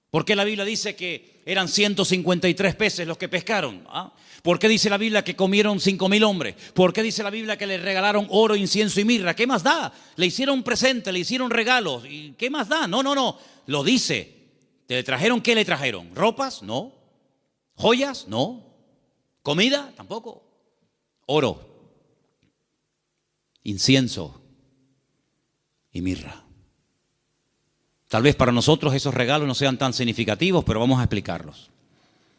¿Por qué la Biblia dice que eran 153 peces los que pescaron? ¿Ah? ¿Por qué dice la Biblia que comieron 5,000 hombres? ¿Por qué dice la Biblia que le regalaron oro, incienso y mirra? ¿Qué más da? Le hicieron presente, le hicieron regalos. ¿Y qué más da? No. Lo dice. ¿Te trajeron qué le trajeron? ¿Ropas? No. ¿Joyas? No. ¿Comida? Tampoco. Oro, incienso y mirra. Tal vez para nosotros esos regalos no sean tan significativos, pero vamos a explicarlos.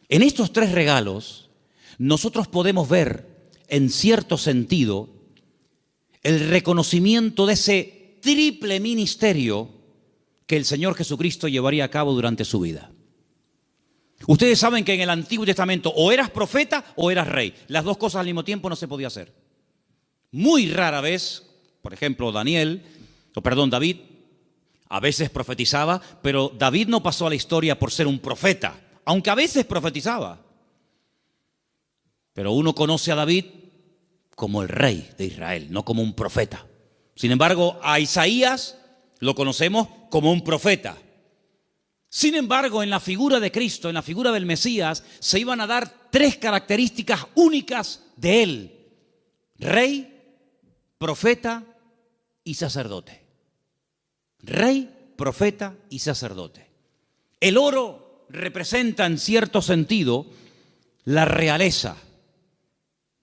En estos 3 regalos, nosotros podemos ver, en cierto sentido, el reconocimiento de ese triple ministerio que el Señor Jesucristo llevaría a cabo durante su vida. Ustedes saben que en el Antiguo Testamento o eras profeta o eras rey. Las dos cosas al mismo tiempo no se podía hacer. Muy rara vez, por ejemplo, David, a veces profetizaba, pero David no pasó a la historia por ser un profeta, aunque a veces profetizaba. Pero uno conoce a David como el rey de Israel, no como un profeta. Sin embargo, a Isaías lo conocemos como un profeta. Sin embargo, en la figura de Cristo, en la figura del Mesías, se iban a dar tres características únicas de él: rey, profeta y sacerdote. Rey, profeta y sacerdote. El oro representa en cierto sentido la realeza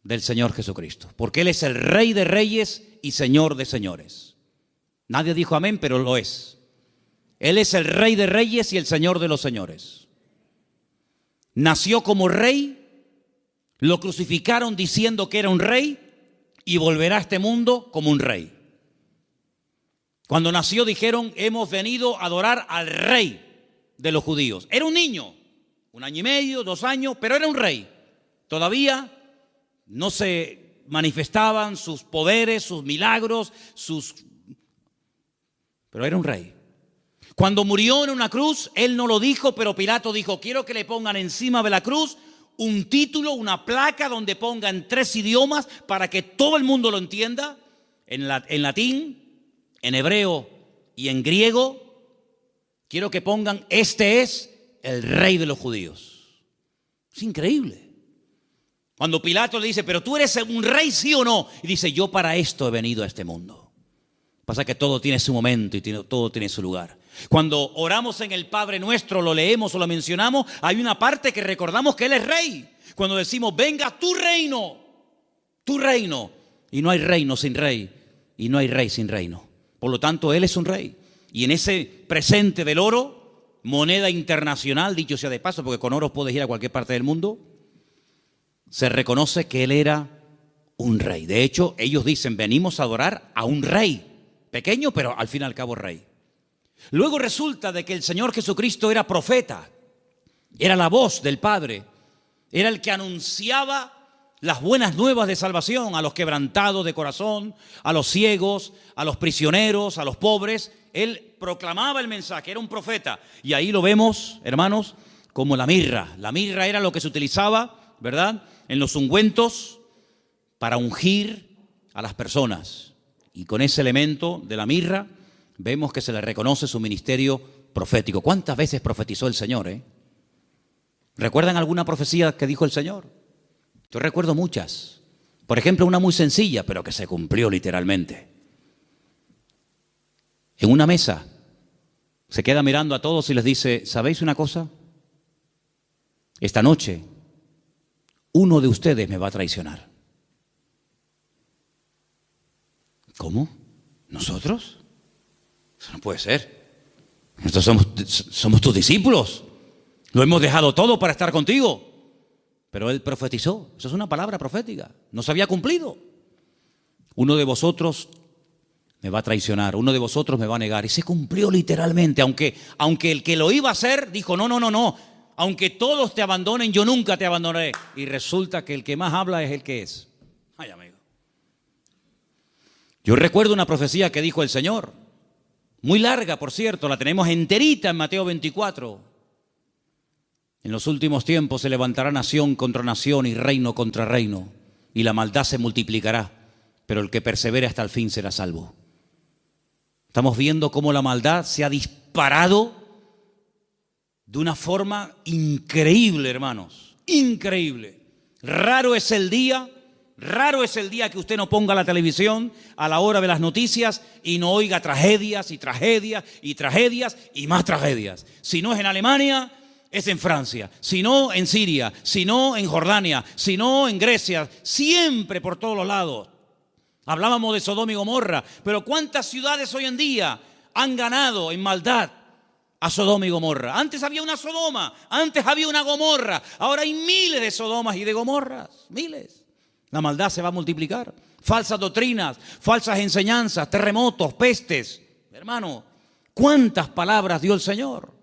del Señor Jesucristo, porque Él es el Rey de reyes y Señor de señores. Nadie dijo amén, pero lo es. Él es el Rey de reyes y el Señor de los señores. Nació como rey, lo crucificaron diciendo que era un rey y volverá a este mundo como un rey. Cuando nació dijeron: hemos venido a adorar al rey de los judíos. Era un niño, 1 año y medio, 2 años, pero era un rey. Todavía no se manifestaban sus poderes, sus milagros, pero era un rey. Cuando murió en una cruz, él no lo dijo, pero Pilato dijo: quiero que le pongan encima de la cruz un título, una placa donde ponga en 3 idiomas para que todo el mundo lo entienda, en latín, en hebreo y en griego. Quiero que pongan: este es el rey de los judíos. Es increíble. Cuando Pilato le dice: pero tú eres un rey, ¿sí o no? Y dice: yo para esto he venido a este mundo. Pasa que todo tiene su momento y todo tiene su lugar. Cuando oramos en el Padre Nuestro, lo leemos o lo mencionamos, hay una parte que recordamos que Él es rey. Cuando decimos: venga tu reino, y no hay reino sin rey, y no hay rey sin reino. Por lo tanto, Él es un rey. Y en ese presente del oro, moneda internacional, dicho sea de paso, porque con oro puedes ir a cualquier parte del mundo, se reconoce que Él era un rey. De hecho, ellos dicen: venimos a adorar a un rey, pequeño, pero al fin y al cabo rey. Luego resulta de que el Señor Jesucristo era profeta, era la voz del Padre, era el que anunciaba las buenas nuevas de salvación a los quebrantados de corazón, a los ciegos, a los prisioneros, a los pobres. Él proclamaba el mensaje, era un profeta. Y ahí lo vemos, hermanos, como la mirra. La mirra era lo que se utilizaba, ¿verdad?, en los ungüentos para ungir a las personas. Y con ese elemento de la mirra vemos que se le reconoce su ministerio profético. ¿Cuántas veces profetizó el Señor? ¿Recuerdan alguna profecía que dijo el Señor? Yo recuerdo muchas. Por ejemplo, una muy sencilla, pero que se cumplió literalmente. En una mesa se queda mirando a todos y les dice: ¿sabéis una cosa? Esta noche uno de ustedes me va a traicionar. ¿Cómo? ¿Nosotros? Eso no puede ser. Nosotros somos tus discípulos. Lo hemos dejado todo para estar contigo. Pero Él profetizó. Eso es una palabra profética. No se había cumplido. Uno de vosotros me va a traicionar. Uno de vosotros me va a negar. Y se cumplió literalmente. Aunque el que lo iba a hacer dijo: no. Aunque todos te abandonen, yo nunca te abandonaré. Y resulta que el que más habla es el que es. Ay, amigo. Yo recuerdo una profecía que dijo el Señor. Muy larga, por cierto. La tenemos enterita en Mateo 24. En los últimos tiempos se levantará nación contra nación y reino contra reino, y la maldad se multiplicará, pero el que persevere hasta el fin será salvo. Estamos viendo cómo la maldad se ha disparado de una forma increíble, hermanos, increíble. Raro es el día que usted no ponga la televisión a la hora de las noticias y no oiga tragedias y tragedias y tragedias y más tragedias. Si no es en Alemania, es en Francia, si no en Siria, si no en Jordania, si no en Grecia, siempre por todos los lados. Hablábamos de Sodoma y Gomorra, pero ¿cuántas ciudades hoy en día han ganado en maldad a Sodoma y Gomorra? Antes había una Sodoma, antes había una Gomorra, ahora hay miles de Sodomas y de Gomorras, miles. La maldad se va a multiplicar. Falsas doctrinas, falsas enseñanzas, terremotos, pestes. Hermano, ¿cuántas palabras dio el Señor?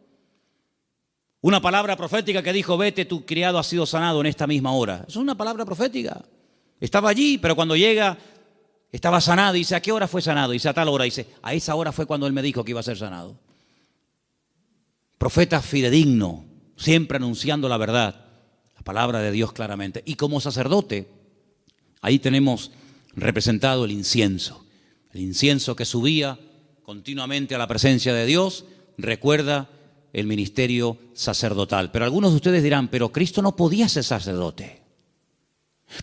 Una palabra profética que dijo, vete, tu criado ha sido sanado en esta misma hora. Eso es una palabra profética. Estaba allí, pero cuando llega, estaba sanado. Dice, ¿a qué hora fue sanado? Dice, a tal hora. Dice, a esa hora fue cuando él me dijo que iba a ser sanado. Profeta fidedigno, siempre anunciando la verdad, la palabra de Dios claramente. Y como sacerdote, ahí tenemos representado el incienso que subía continuamente a la presencia de Dios, recuerda el ministerio sacerdotal. Pero algunos de ustedes dirán, pero Cristo no podía ser sacerdote,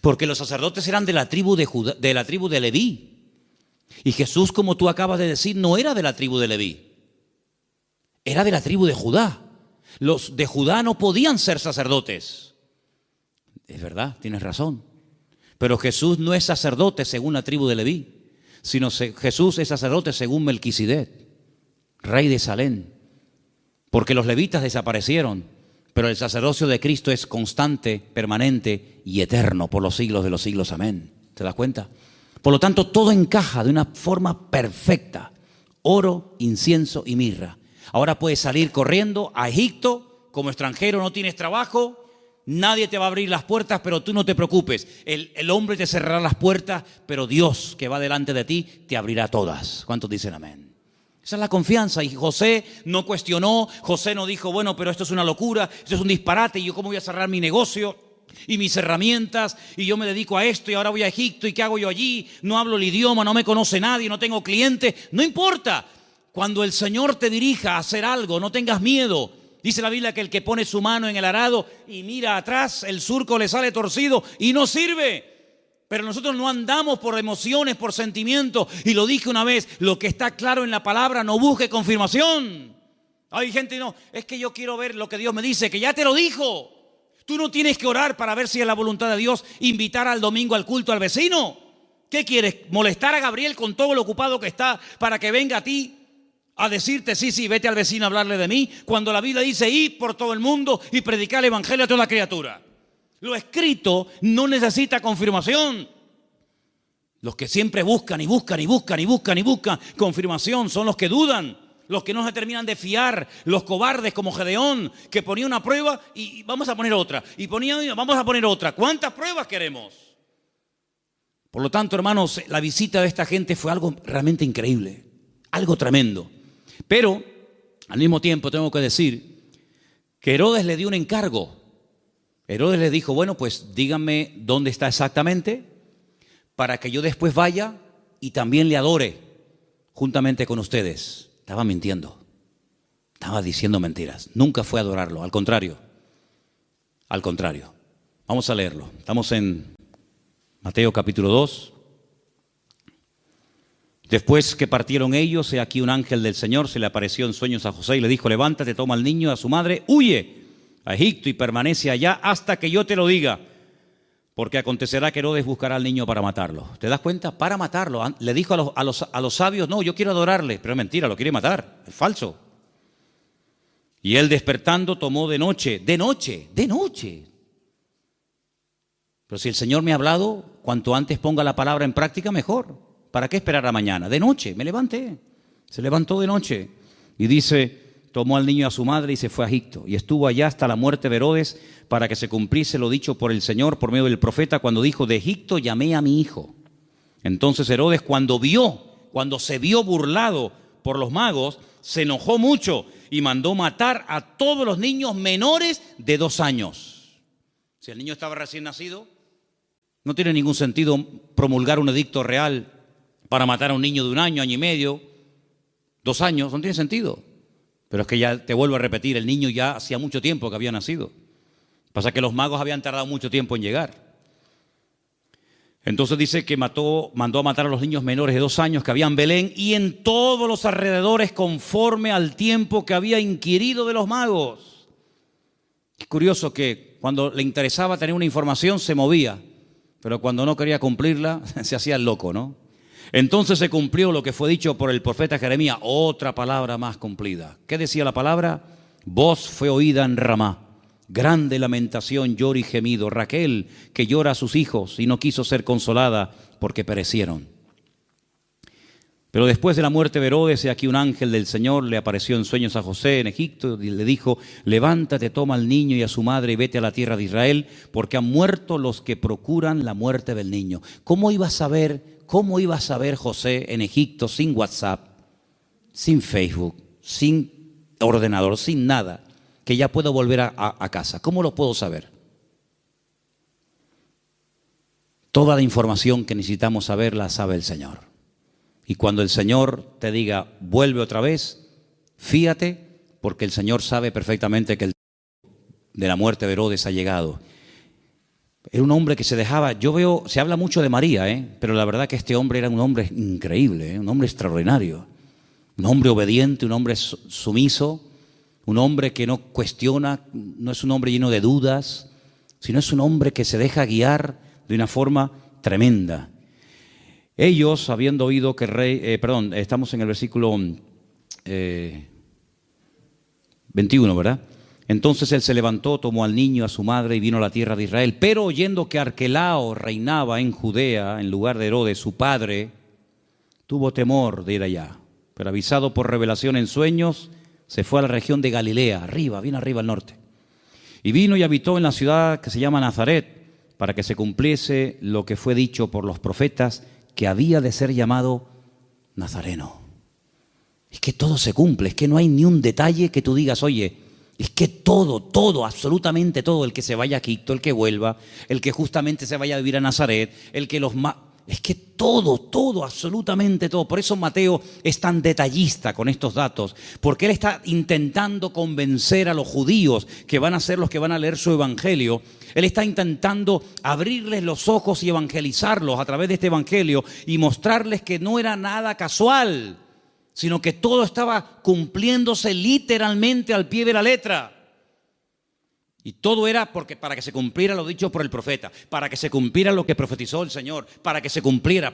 porque los sacerdotes eran de la tribu de Judá, de la tribu de Leví. Y Jesús, como tú acabas de decir, no era de la tribu de Leví, era de la tribu de Judá. Los de Judá no podían ser sacerdotes. Es verdad, tienes razón. Pero Jesús no es sacerdote según la tribu de Leví, sino Jesús es sacerdote según Melquisedec, rey de Salem. Porque los levitas desaparecieron, pero el sacerdocio de Cristo es constante, permanente y eterno por los siglos de los siglos. Amén. ¿Te das cuenta? Por lo tanto, todo encaja de una forma perfecta. Oro, incienso y mirra. Ahora puedes salir corriendo a Egipto como extranjero, no tienes trabajo, nadie te va a abrir las puertas, pero tú no te preocupes. El hombre te cerrará las puertas, pero Dios que va delante de ti te abrirá todas. ¿Cuántos dicen amén? Esa es la confianza. Y José no cuestionó, José no dijo, bueno, pero esto es una locura, esto es un disparate, y yo cómo voy a cerrar mi negocio y mis herramientas, y yo me dedico a esto y ahora voy a Egipto y qué hago yo allí, no hablo el idioma, no me conoce nadie, no tengo clientes. No importa. Cuando el Señor te dirija a hacer algo, no tengas miedo. Dice la Biblia que el que pone su mano en el arado y mira atrás, el surco le sale torcido y no sirve. Pero nosotros no andamos por emociones, por sentimientos. Y lo dije una vez, lo que está claro en la palabra, no busque confirmación. Hay gente, no, es que yo quiero ver lo que Dios me dice, que ya te lo dijo. Tú no tienes que orar para ver si es la voluntad de Dios invitar al domingo al culto al vecino. ¿Qué quieres? ¿Molestar a Gabriel con todo lo ocupado que está para que venga a ti a decirte, sí, vete al vecino a hablarle de mí? Cuando la Biblia dice, id por todo el mundo y predicar el evangelio a toda criatura. Lo escrito no necesita confirmación. Los que siempre buscan confirmación son los que dudan, los que no se terminan de fiar, los cobardes como Gedeón, que ponía una prueba y vamos a poner otra, y vamos a poner otra. ¿Cuántas pruebas queremos? Por lo tanto, hermanos, la visita de esta gente fue algo realmente increíble, algo tremendo. Pero, al mismo tiempo, tengo que decir que Herodes le dio un encargo. Herodes le dijo, bueno, pues díganme dónde está exactamente para que yo después vaya y también le adore juntamente con ustedes. Estaba mintiendo, estaba diciendo mentiras. Nunca fue a adorarlo, al contrario. Vamos a leerlo. Estamos en Mateo capítulo 2. Después que partieron ellos, he aquí un ángel del Señor se le apareció en sueños a José y le dijo, levántate, toma al niño y a su madre, huye a Egipto y permanece allá hasta que yo te lo diga, porque acontecerá que Herodes buscará al niño para matarlo. ¿Te das cuenta? Para matarlo. Le dijo a los sabios, no, yo quiero adorarle, pero es mentira, lo quiere matar, es falso. Y él despertando tomó de noche. Pero si el Señor me ha hablado, cuanto antes ponga la palabra en práctica, mejor. ¿Para qué esperar a mañana? De noche, me levanté. Se levantó de noche y dice, tomó al niño y a su madre y se fue a Egipto. Y estuvo allá hasta la muerte de Herodes para que se cumpliese lo dicho por el Señor por medio del profeta cuando dijo, de Egipto llamé a mi hijo. Entonces Herodes cuando se vio burlado por los magos, se enojó mucho y mandó matar a todos los niños menores de 2 años. Si el niño estaba recién nacido, no tiene ningún sentido promulgar un edicto real para matar a un niño de 1 año, año y medio, 2 años, no tiene sentido. Pero es que ya te vuelvo a repetir, el niño ya hacía mucho tiempo que había nacido. Pasa que los magos habían tardado mucho tiempo en llegar. Entonces dice que mandó a matar a los niños menores de 2 años que había en Belén y en todos los alrededores conforme al tiempo que había inquirido de los magos. Es curioso que cuando le interesaba tener una información se movía, pero cuando no quería cumplirla se hacía el loco, ¿no? Entonces se cumplió lo que fue dicho por el profeta Jeremías, otra palabra más cumplida. ¿Qué decía la palabra? Voz fue oída en Ramá, grande lamentación, lloro y gemido. Raquel, que llora a sus hijos y no quiso ser consolada porque perecieron. Pero después de la muerte de Herodes, he aquí un ángel del Señor le apareció en sueños a José en Egipto y le dijo: levántate, toma al niño y a su madre y vete a la tierra de Israel, porque han muerto los que procuran la muerte del niño. ¿Cómo iba a saber José en Egipto sin WhatsApp, sin Facebook, sin ordenador, sin nada, que ya puedo volver a casa? ¿Cómo lo puedo saber? Toda la información que necesitamos saber la sabe el Señor. Y cuando el Señor te diga, vuelve otra vez, fíjate, porque el Señor sabe perfectamente que el tiempo de la muerte de Herodes ha llegado. Era un hombre que se dejaba, se habla mucho de María, pero la verdad que este hombre era un hombre increíble, un hombre extraordinario, un hombre obediente, un hombre sumiso, un hombre que no cuestiona, no es un hombre lleno de dudas, sino es un hombre que se deja guiar de una forma tremenda. Ellos, habiendo oído que el rey, estamos en el versículo 21, ¿verdad? Entonces él se levantó, tomó al niño, a su madre y vino a la tierra de Israel. Pero oyendo que Arquelao reinaba en Judea en lugar de Herodes, su padre, tuvo temor de ir allá. Pero avisado por revelación en sueños, se fue a la región de Galilea, bien arriba al norte. Y vino y habitó en la ciudad que se llama Nazaret, para que se cumpliese lo que fue dicho por los profetas, que había de ser llamado Nazareno. Es que todo se cumple, es que no hay ni un detalle que tú digas, oye, es que todo, absolutamente todo, el que se vaya a Egipto, el que vuelva, el que justamente se vaya a vivir a Nazaret, el que es que todo, absolutamente todo. Por eso Mateo es tan detallista con estos datos, porque él está intentando convencer a los judíos que van a ser los que van a leer su evangelio. Él está intentando abrirles los ojos y evangelizarlos a través de este evangelio y mostrarles que no era nada casual, sino que todo estaba cumpliéndose literalmente al pie de la letra. Y todo era para que se cumpliera lo dicho por el profeta, para que se cumpliera lo que profetizó el Señor, para que se cumpliera.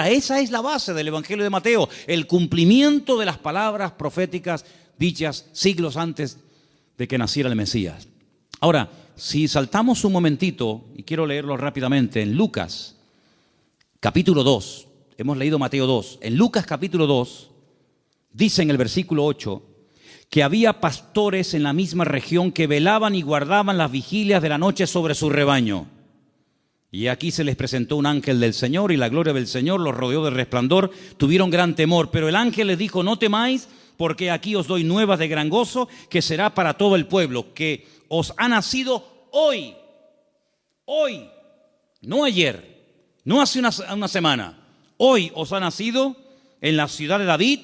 Esa es la base del Evangelio de Mateo, el cumplimiento de las palabras proféticas dichas siglos antes de que naciera el Mesías. Ahora, si saltamos un momentito, y quiero leerlo rápidamente, en Lucas, capítulo 2, hemos leído Mateo 2, en Lucas capítulo 2, dice en el versículo 8, que había pastores en la misma región que velaban y guardaban las vigilias de la noche sobre su rebaño. Y aquí se les presentó un ángel del Señor y la gloria del Señor los rodeó de resplandor. Tuvieron gran temor, pero el ángel les dijo: no temáis, porque aquí os doy nuevas de gran gozo, que será para todo el pueblo, que os ha nacido hoy, no ayer, no hace una semana. Hoy os ha nacido en la ciudad de David.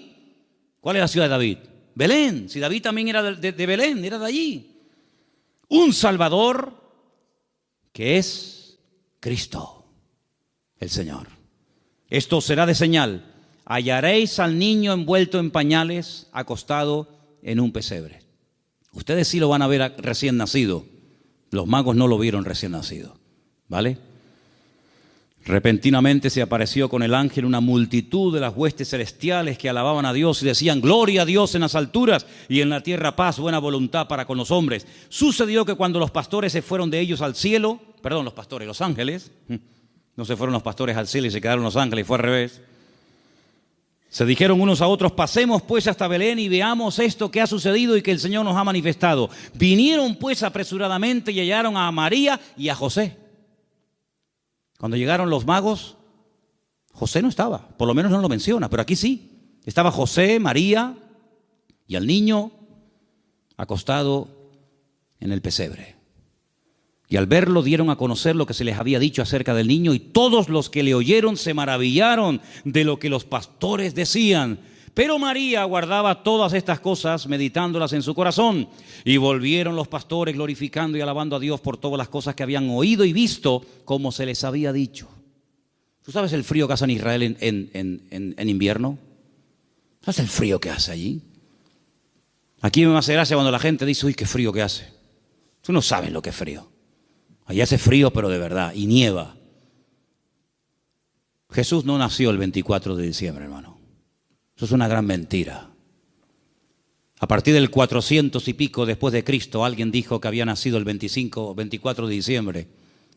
¿Cuál es la ciudad de David? Belén. Si David también era de Belén, era de allí. Un Salvador que es Cristo, el Señor. Esto será de señal: hallaréis al niño envuelto en pañales, acostado en un pesebre. Ustedes sí lo van a ver recién nacido. Los magos no lo vieron recién nacido, ¿vale? Repentinamente se apareció con el ángel una multitud de las huestes celestiales que alababan a Dios y decían: gloria a Dios en las alturas y en la tierra paz, buena voluntad para con los hombres. Sucedió que cuando los pastores se fueron de ellos al cielo, los ángeles, no se fueron los pastores al cielo y se quedaron los ángeles, fue al revés. Se dijeron unos a otros: pasemos pues hasta Belén y veamos esto que ha sucedido y que el Señor nos ha manifestado. Vinieron pues apresuradamente y hallaron a María y a José. Cuando llegaron los magos, José no estaba, por lo menos no lo menciona, pero aquí sí. Estaba José, María y al niño acostado en el pesebre. Y al verlo dieron a conocer lo que se les había dicho acerca del niño, y todos los que le oyeron se maravillaron de lo que los pastores decían. Pero María guardaba todas estas cosas, meditándolas en su corazón. Y volvieron los pastores glorificando y alabando a Dios por todas las cosas que habían oído y visto, como se les había dicho. ¿Tú sabes el frío que hace en Israel en invierno? ¿Sabes el frío que hace allí? Aquí me hace gracia cuando la gente dice: uy, qué frío que hace. Tú no sabes lo que es frío. Allí hace frío, pero de verdad, y nieva. Jesús no nació el 24 de diciembre, hermano. Eso es una gran mentira. A partir del 400 y pico después de Cristo, alguien dijo que había nacido el 24 de diciembre,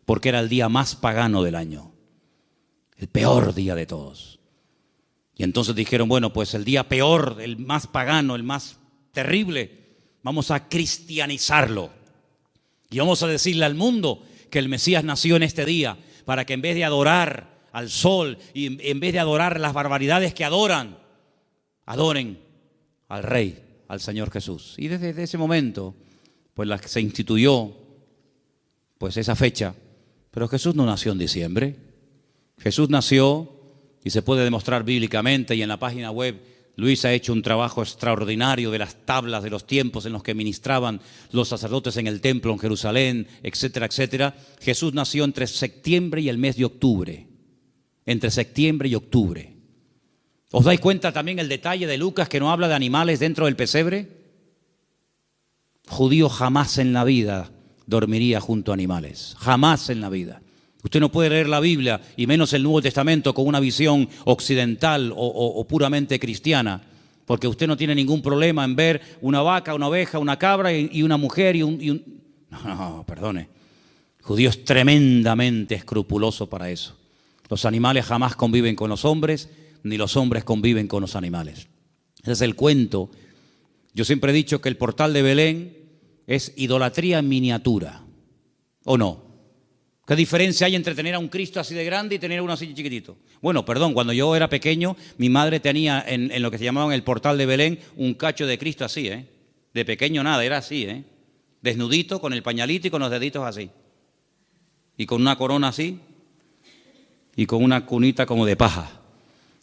porque era el día más pagano del año, el peor día de todos. Y entonces dijeron, bueno, pues el día peor, el más pagano, el más terrible, vamos a cristianizarlo. Y vamos a decirle al mundo que el Mesías nació en este día, para que en vez de adorar al sol y en vez de adorar las barbaridades que adoran, adoren al Rey, al Señor Jesús. Y desde ese momento, pues se instituyó pues esa fecha. Pero Jesús no nació en diciembre. Jesús nació, y se puede demostrar bíblicamente, y en la página web Luis ha hecho un trabajo extraordinario de las tablas de los tiempos en los que ministraban los sacerdotes en el templo en Jerusalén, etcétera, etcétera. Jesús nació entre septiembre y el mes de octubre. Entre septiembre y octubre. ¿Os dais cuenta también el detalle de Lucas que no habla de animales dentro del pesebre? Judío jamás en la vida dormiría junto a animales. Jamás en la vida. Usted no puede leer la Biblia, y menos el Nuevo Testamento, con una visión occidental o puramente cristiana, porque usted no tiene ningún problema en ver una vaca, una oveja, una cabra y una mujer No, perdone. Judío es tremendamente escrupuloso para eso. Los animales jamás conviven con los hombres, ni los hombres conviven con los animales. Ese es el cuento. Yo siempre he dicho que el portal de Belén es idolatría en miniatura, ¿o no? ¿Qué diferencia hay entre tener a un Cristo así de grande y tener a uno así chiquitito? Bueno, perdón, cuando yo era pequeño, mi madre tenía en lo que se llamaban el portal de Belén un cacho de Cristo así, De pequeño nada, era así, Desnudito, con el pañalito y con los deditos así. Y con una corona así, y con una cunita como de paja.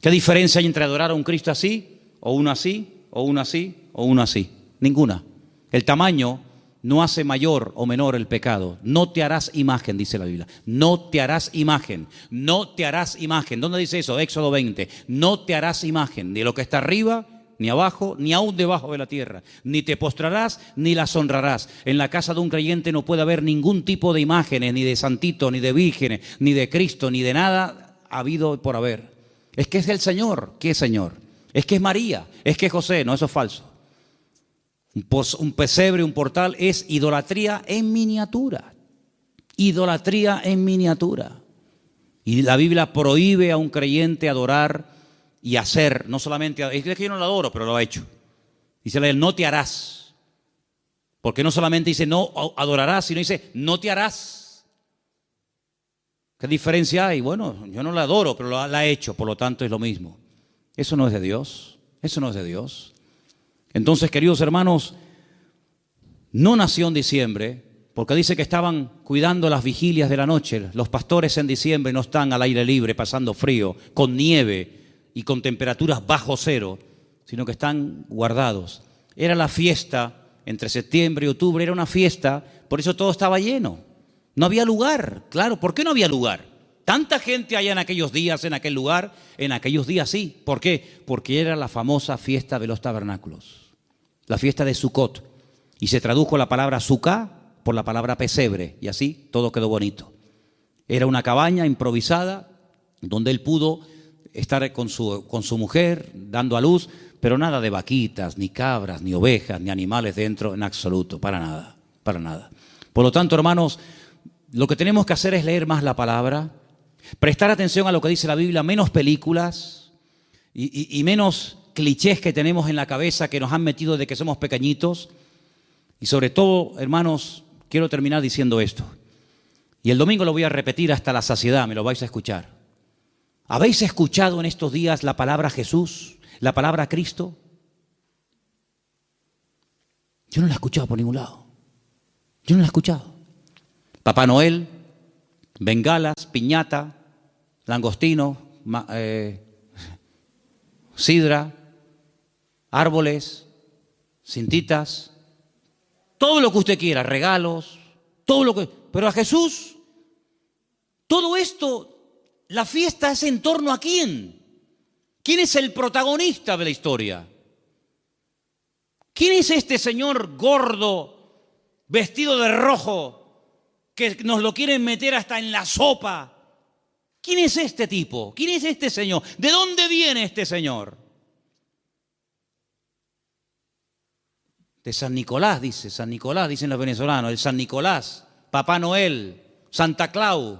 ¿Qué diferencia hay entre adorar a un Cristo así, o uno así, o uno así, o uno así? Ninguna. El tamaño no hace mayor o menor el pecado. No te harás imagen, dice la Biblia. No te harás imagen. No te harás imagen. ¿Dónde dice eso? Éxodo 20. No te harás imagen de lo que está arriba, ni abajo, ni aún debajo de la tierra. Ni te postrarás, ni las honrarás. En la casa de un creyente no puede haber ningún tipo de imágenes, ni de santitos, ni de vírgenes, ni de Cristo, ni de nada habido por haber. Es que es el Señor. ¿Qué Señor? Es que es María. Es que es José. No, eso es falso. Un pesebre, un portal, es idolatría en miniatura. Idolatría en miniatura. Y la Biblia prohíbe a un creyente adorar y hacer, no solamente, es que yo no lo adoro, pero lo ha hecho. Dice la Biblia, no te harás. Porque no solamente dice no adorarás, sino dice no te harás. ¿Qué diferencia hay? Bueno, yo no la adoro, pero la ha hecho, por lo tanto es lo mismo. Eso no es de Dios. Eso no es de Dios. Entonces, queridos hermanos, no nació en diciembre, porque dice que estaban cuidando las vigilias de la noche. Los pastores en diciembre no están al aire libre, pasando frío, con nieve y con temperaturas bajo cero, sino que están guardados. Era la fiesta, entre septiembre y octubre, era una fiesta, por eso todo estaba lleno. No había lugar, claro, ¿por qué no había lugar? Tanta gente hay en aquellos días, en aquel lugar, en aquellos días sí. ¿Por qué? Porque era la famosa fiesta de los tabernáculos, la fiesta de Sucot. Y se tradujo la palabra Sucá por la palabra pesebre, y así todo quedó bonito. Era una cabaña improvisada donde él pudo estar con su mujer, dando a luz, pero nada de vaquitas, ni cabras, ni ovejas, ni animales dentro, en absoluto, para nada, para nada. Por lo tanto, hermanos, lo que tenemos que hacer es leer más la palabra, prestar atención a lo que dice la Biblia, menos películas y menos clichés que tenemos en la cabeza que nos han metido de que somos pequeñitos. Y sobre todo, hermanos, quiero terminar diciendo esto. Y el domingo lo voy a repetir hasta la saciedad, me lo vais a escuchar. ¿Habéis escuchado en estos días la palabra Jesús, la palabra Cristo? Yo no la he escuchado por ningún lado. Yo no la he escuchado. Papá Noel, bengalas, piñata, langostino, sidra, árboles, cintitas, todo lo que usted quiera, regalos, todo lo que... Pero a Jesús, todo esto, la fiesta es en torno a ¿quién? ¿Quién es el protagonista de la historia? ¿Quién es este señor gordo, vestido de rojo, que nos lo quieren meter hasta en la sopa? ¿Quién es este tipo? ¿Quién es este señor? ¿De dónde viene este señor? De San Nicolás, dicen los venezolanos, el San Nicolás, Papá Noel, Santa Claus.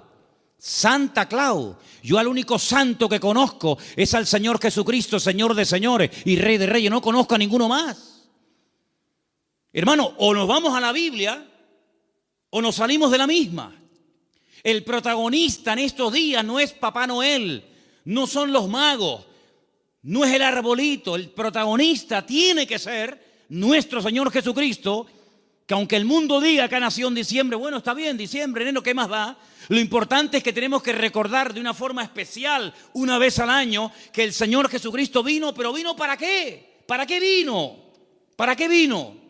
Santa Claus. Yo al único santo que conozco es al Señor Jesucristo, Señor de señores y Rey de reyes. No conozco a ninguno más. Hermano, o nos vamos a la Biblia o nos salimos de la misma. El protagonista en estos días no es Papá Noel, no son los magos, no es el arbolito. El protagonista tiene que ser nuestro Señor Jesucristo, que aunque el mundo diga que ha nacido en diciembre, bueno, está bien, diciembre, enero, ¿qué más da? Lo importante es que tenemos que recordar de una forma especial, una vez al año, que el Señor Jesucristo vino, pero ¿vino para qué? ¿Para qué vino? ¿Para qué vino?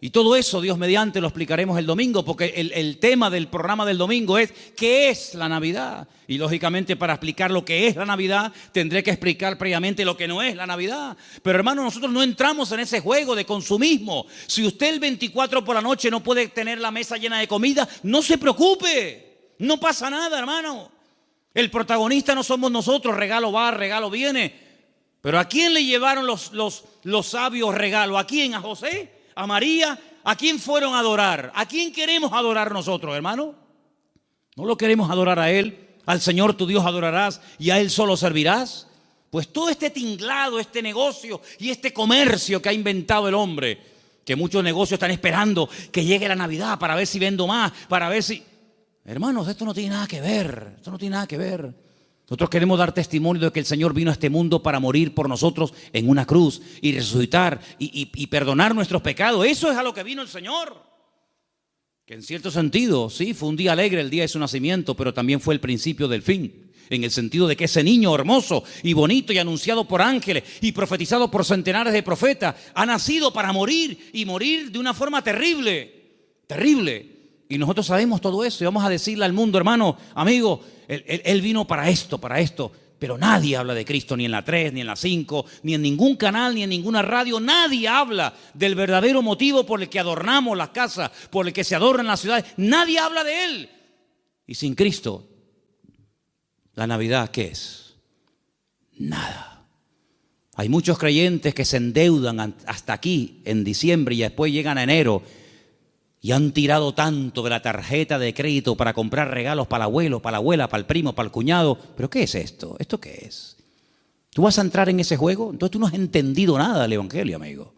Y todo eso, Dios mediante, lo explicaremos el domingo, porque el tema del programa del domingo es ¿qué es la Navidad? Y lógicamente para explicar lo que es la Navidad, tendré que explicar previamente lo que no es la Navidad. Pero hermano, nosotros no entramos en ese juego de consumismo. Si usted el 24 por la noche no puede tener la mesa llena de comida, no se preocupe, no pasa nada, hermano. El protagonista no somos nosotros, regalo va, regalo viene. Pero ¿a quién le llevaron los sabios regalos? ¿A quién? ¿A José? ¿A María? ¿A quién fueron a adorar? ¿A quién queremos adorar nosotros, hermano? ¿No lo queremos adorar a Él? ¿Al Señor tu Dios adorarás y a Él solo servirás? Pues todo este tinglado, este negocio y este comercio que ha inventado el hombre, que muchos negocios están esperando que llegue la Navidad para ver si vendo más, para ver si... Hermanos, esto no tiene nada que ver, esto no tiene nada que ver. Nosotros queremos dar testimonio de que el Señor vino a este mundo para morir por nosotros en una cruz y resucitar y perdonar nuestros pecados. Eso es a lo que vino el Señor. Que en cierto sentido, sí, fue un día alegre el día de su nacimiento, pero también fue el principio del fin. En el sentido de que ese niño hermoso y bonito y anunciado por ángeles y profetizado por centenares de profetas ha nacido para morir y morir de una forma terrible, terrible. Y nosotros sabemos todo eso y vamos a decirle al mundo, hermano, amigo, Él vino para esto, pero nadie habla de Cristo, ni en la 3, ni en la 5, ni en ningún canal, ni en ninguna radio. Nadie habla del verdadero motivo por el que adornamos las casas, por el que se adornan las ciudades. Nadie habla de Él. Y sin Cristo, ¿la Navidad qué es? Nada. Hay muchos creyentes que se endeudan hasta aquí en diciembre y después llegan a enero y han tirado tanto de la tarjeta de crédito para comprar regalos para el abuelo, para la abuela, para el primo, para el cuñado. ¿Pero qué es esto? ¿Esto qué es? ¿Tú vas a entrar en ese juego? Entonces tú no has entendido nada del Evangelio, amigo.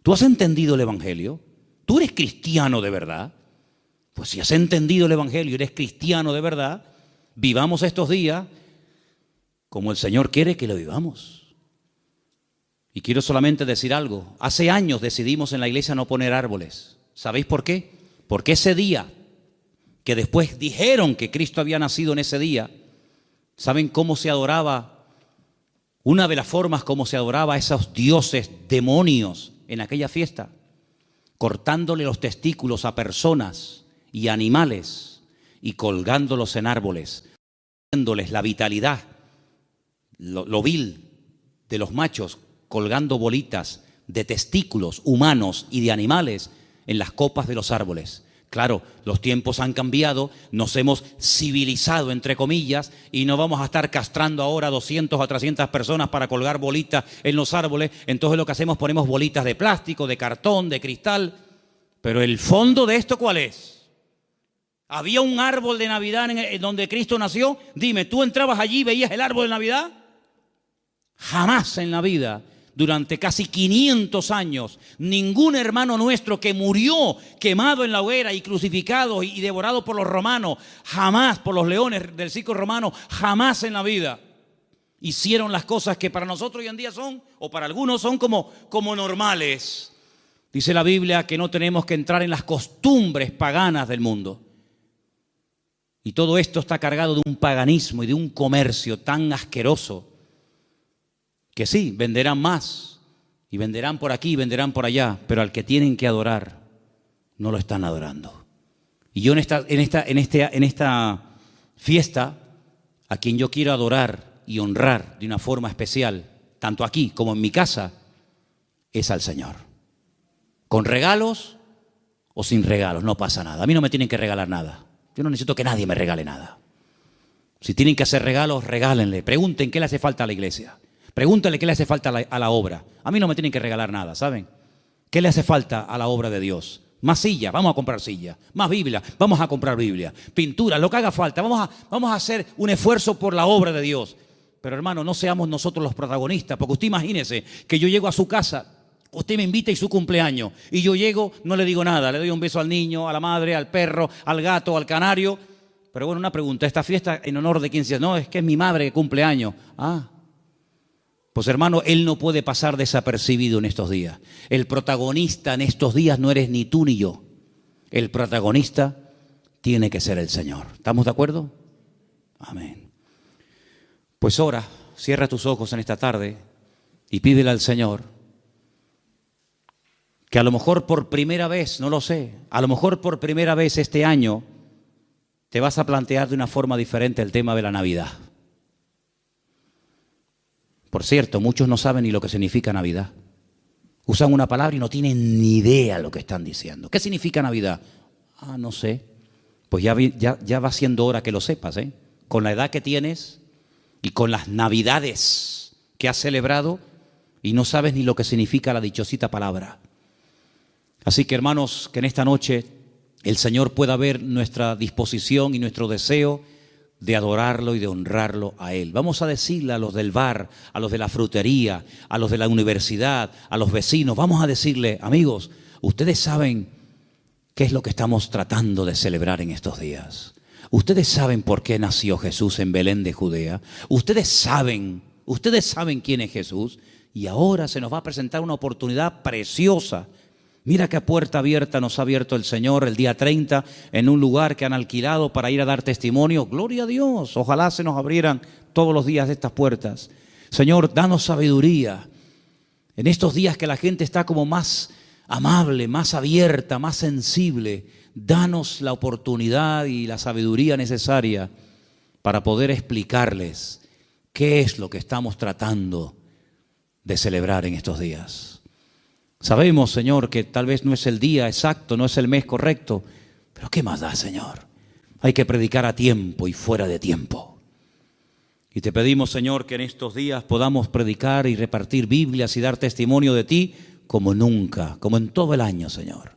¿Tú has entendido el Evangelio? ¿Tú eres cristiano de verdad? Pues si has entendido el Evangelio, eres cristiano de verdad, vivamos estos días como el Señor quiere que lo vivamos. Y quiero solamente decir algo. Hace años decidimos en la iglesia no poner árboles. ¿Sabéis por qué? Porque ese día, que después dijeron que Cristo había nacido en ese día, ¿saben cómo se adoraba? Una de las formas como se adoraba a esos dioses demonios en aquella fiesta, cortándole los testículos a personas y animales y colgándolos en árboles, dándoles la vitalidad, lo vil de los machos, colgando bolitas de testículos humanos y de animales en las copas de los árboles. Claro, los tiempos han cambiado, nos hemos civilizado, entre comillas, y no vamos a estar castrando ahora 200 o 300 personas para colgar bolitas en los árboles. Entonces lo que hacemos, ponemos bolitas de plástico, de cartón, de cristal. Pero el fondo de esto, ¿cuál es? ¿Había un árbol de Navidad en donde Cristo nació? Dime, ¿tú entrabas allí y veías el árbol de Navidad? Jamás en la vida. Durante casi 500 años, ningún hermano nuestro que murió quemado en la hoguera y crucificado y devorado por los romanos, jamás por los leones del circo romano, jamás en la vida hicieron las cosas que para nosotros hoy en día son, o para algunos son como normales. Dice la Biblia que no tenemos que entrar en las costumbres paganas del mundo. Y todo esto está cargado de un paganismo y de un comercio tan asqueroso que sí, venderán más y venderán por aquí y venderán por allá, pero al que tienen que adorar no lo están adorando. Y yo en esta fiesta, a quien yo quiero adorar y honrar de una forma especial, tanto aquí como en mi casa, es al Señor. Con regalos o sin regalos, no pasa nada. A mí no me tienen que regalar nada. Yo no necesito que nadie me regale nada. Si tienen que hacer regalos, regálenle. Pregunten qué le hace falta a la iglesia. Pregúntale qué le hace falta a la obra. A mí no me tienen que regalar nada, ¿saben? ¿Qué le hace falta a la obra de Dios? Más sillas, vamos a comprar sillas. Más Biblia, vamos a comprar Biblia. Pintura, lo que haga falta. Vamos a hacer un esfuerzo por la obra de Dios. Pero hermano, no seamos nosotros los protagonistas, porque usted imagínese que yo llego a su casa, usted me invita y su cumpleaños, y yo llego, no le digo nada, le doy un beso al niño, a la madre, al perro, al gato, al canario. Pero bueno, una pregunta, ¿esta fiesta en honor de quién se hace? No, es que es mi madre que cumple años. Pues hermano, él no puede pasar desapercibido en estos días. El protagonista en estos días no eres ni tú ni yo. El protagonista tiene que ser el Señor. ¿Estamos de acuerdo? Amén. Pues ora, cierra tus ojos en esta tarde y pídele al Señor que a lo mejor por primera vez, no lo sé, a lo mejor por primera vez este año te vas a plantear de una forma diferente el tema de la Navidad. Por cierto, muchos no saben ni lo que significa Navidad. Usan una palabra y no tienen ni idea lo que están diciendo. ¿Qué significa Navidad? No sé. Pues ya va siendo hora que lo sepas, ¿eh? Con la edad que tienes y con las Navidades que has celebrado y no sabes ni lo que significa la dichosita palabra. Así que hermanos, que en esta noche el Señor pueda ver nuestra disposición y nuestro deseo de adorarlo y de honrarlo a Él. Vamos a decirle a los del bar, a los de la frutería, a los de la universidad, a los vecinos, vamos a decirle, amigos, ustedes saben qué es lo que estamos tratando de celebrar en estos días. Ustedes saben por qué nació Jesús en Belén de Judea. Ustedes saben quién es Jesús. Y ahora se nos va a presentar una oportunidad preciosa. Mira qué puerta abierta nos ha abierto el Señor el día 30 en un lugar que han alquilado para ir a dar testimonio. Gloria a Dios, ojalá se nos abrieran todos los días estas puertas. Señor, danos sabiduría. En estos días que la gente está como más amable, más abierta, más sensible, danos la oportunidad y la sabiduría necesaria para poder explicarles qué es lo que estamos tratando de celebrar en estos días. Sabemos, Señor, que tal vez no es el día exacto, no es el mes correcto, pero ¿qué más da, Señor? Hay que predicar a tiempo y fuera de tiempo. Y te pedimos, Señor, que en estos días podamos predicar y repartir Biblias y dar testimonio de ti como nunca, como en todo el año, Señor.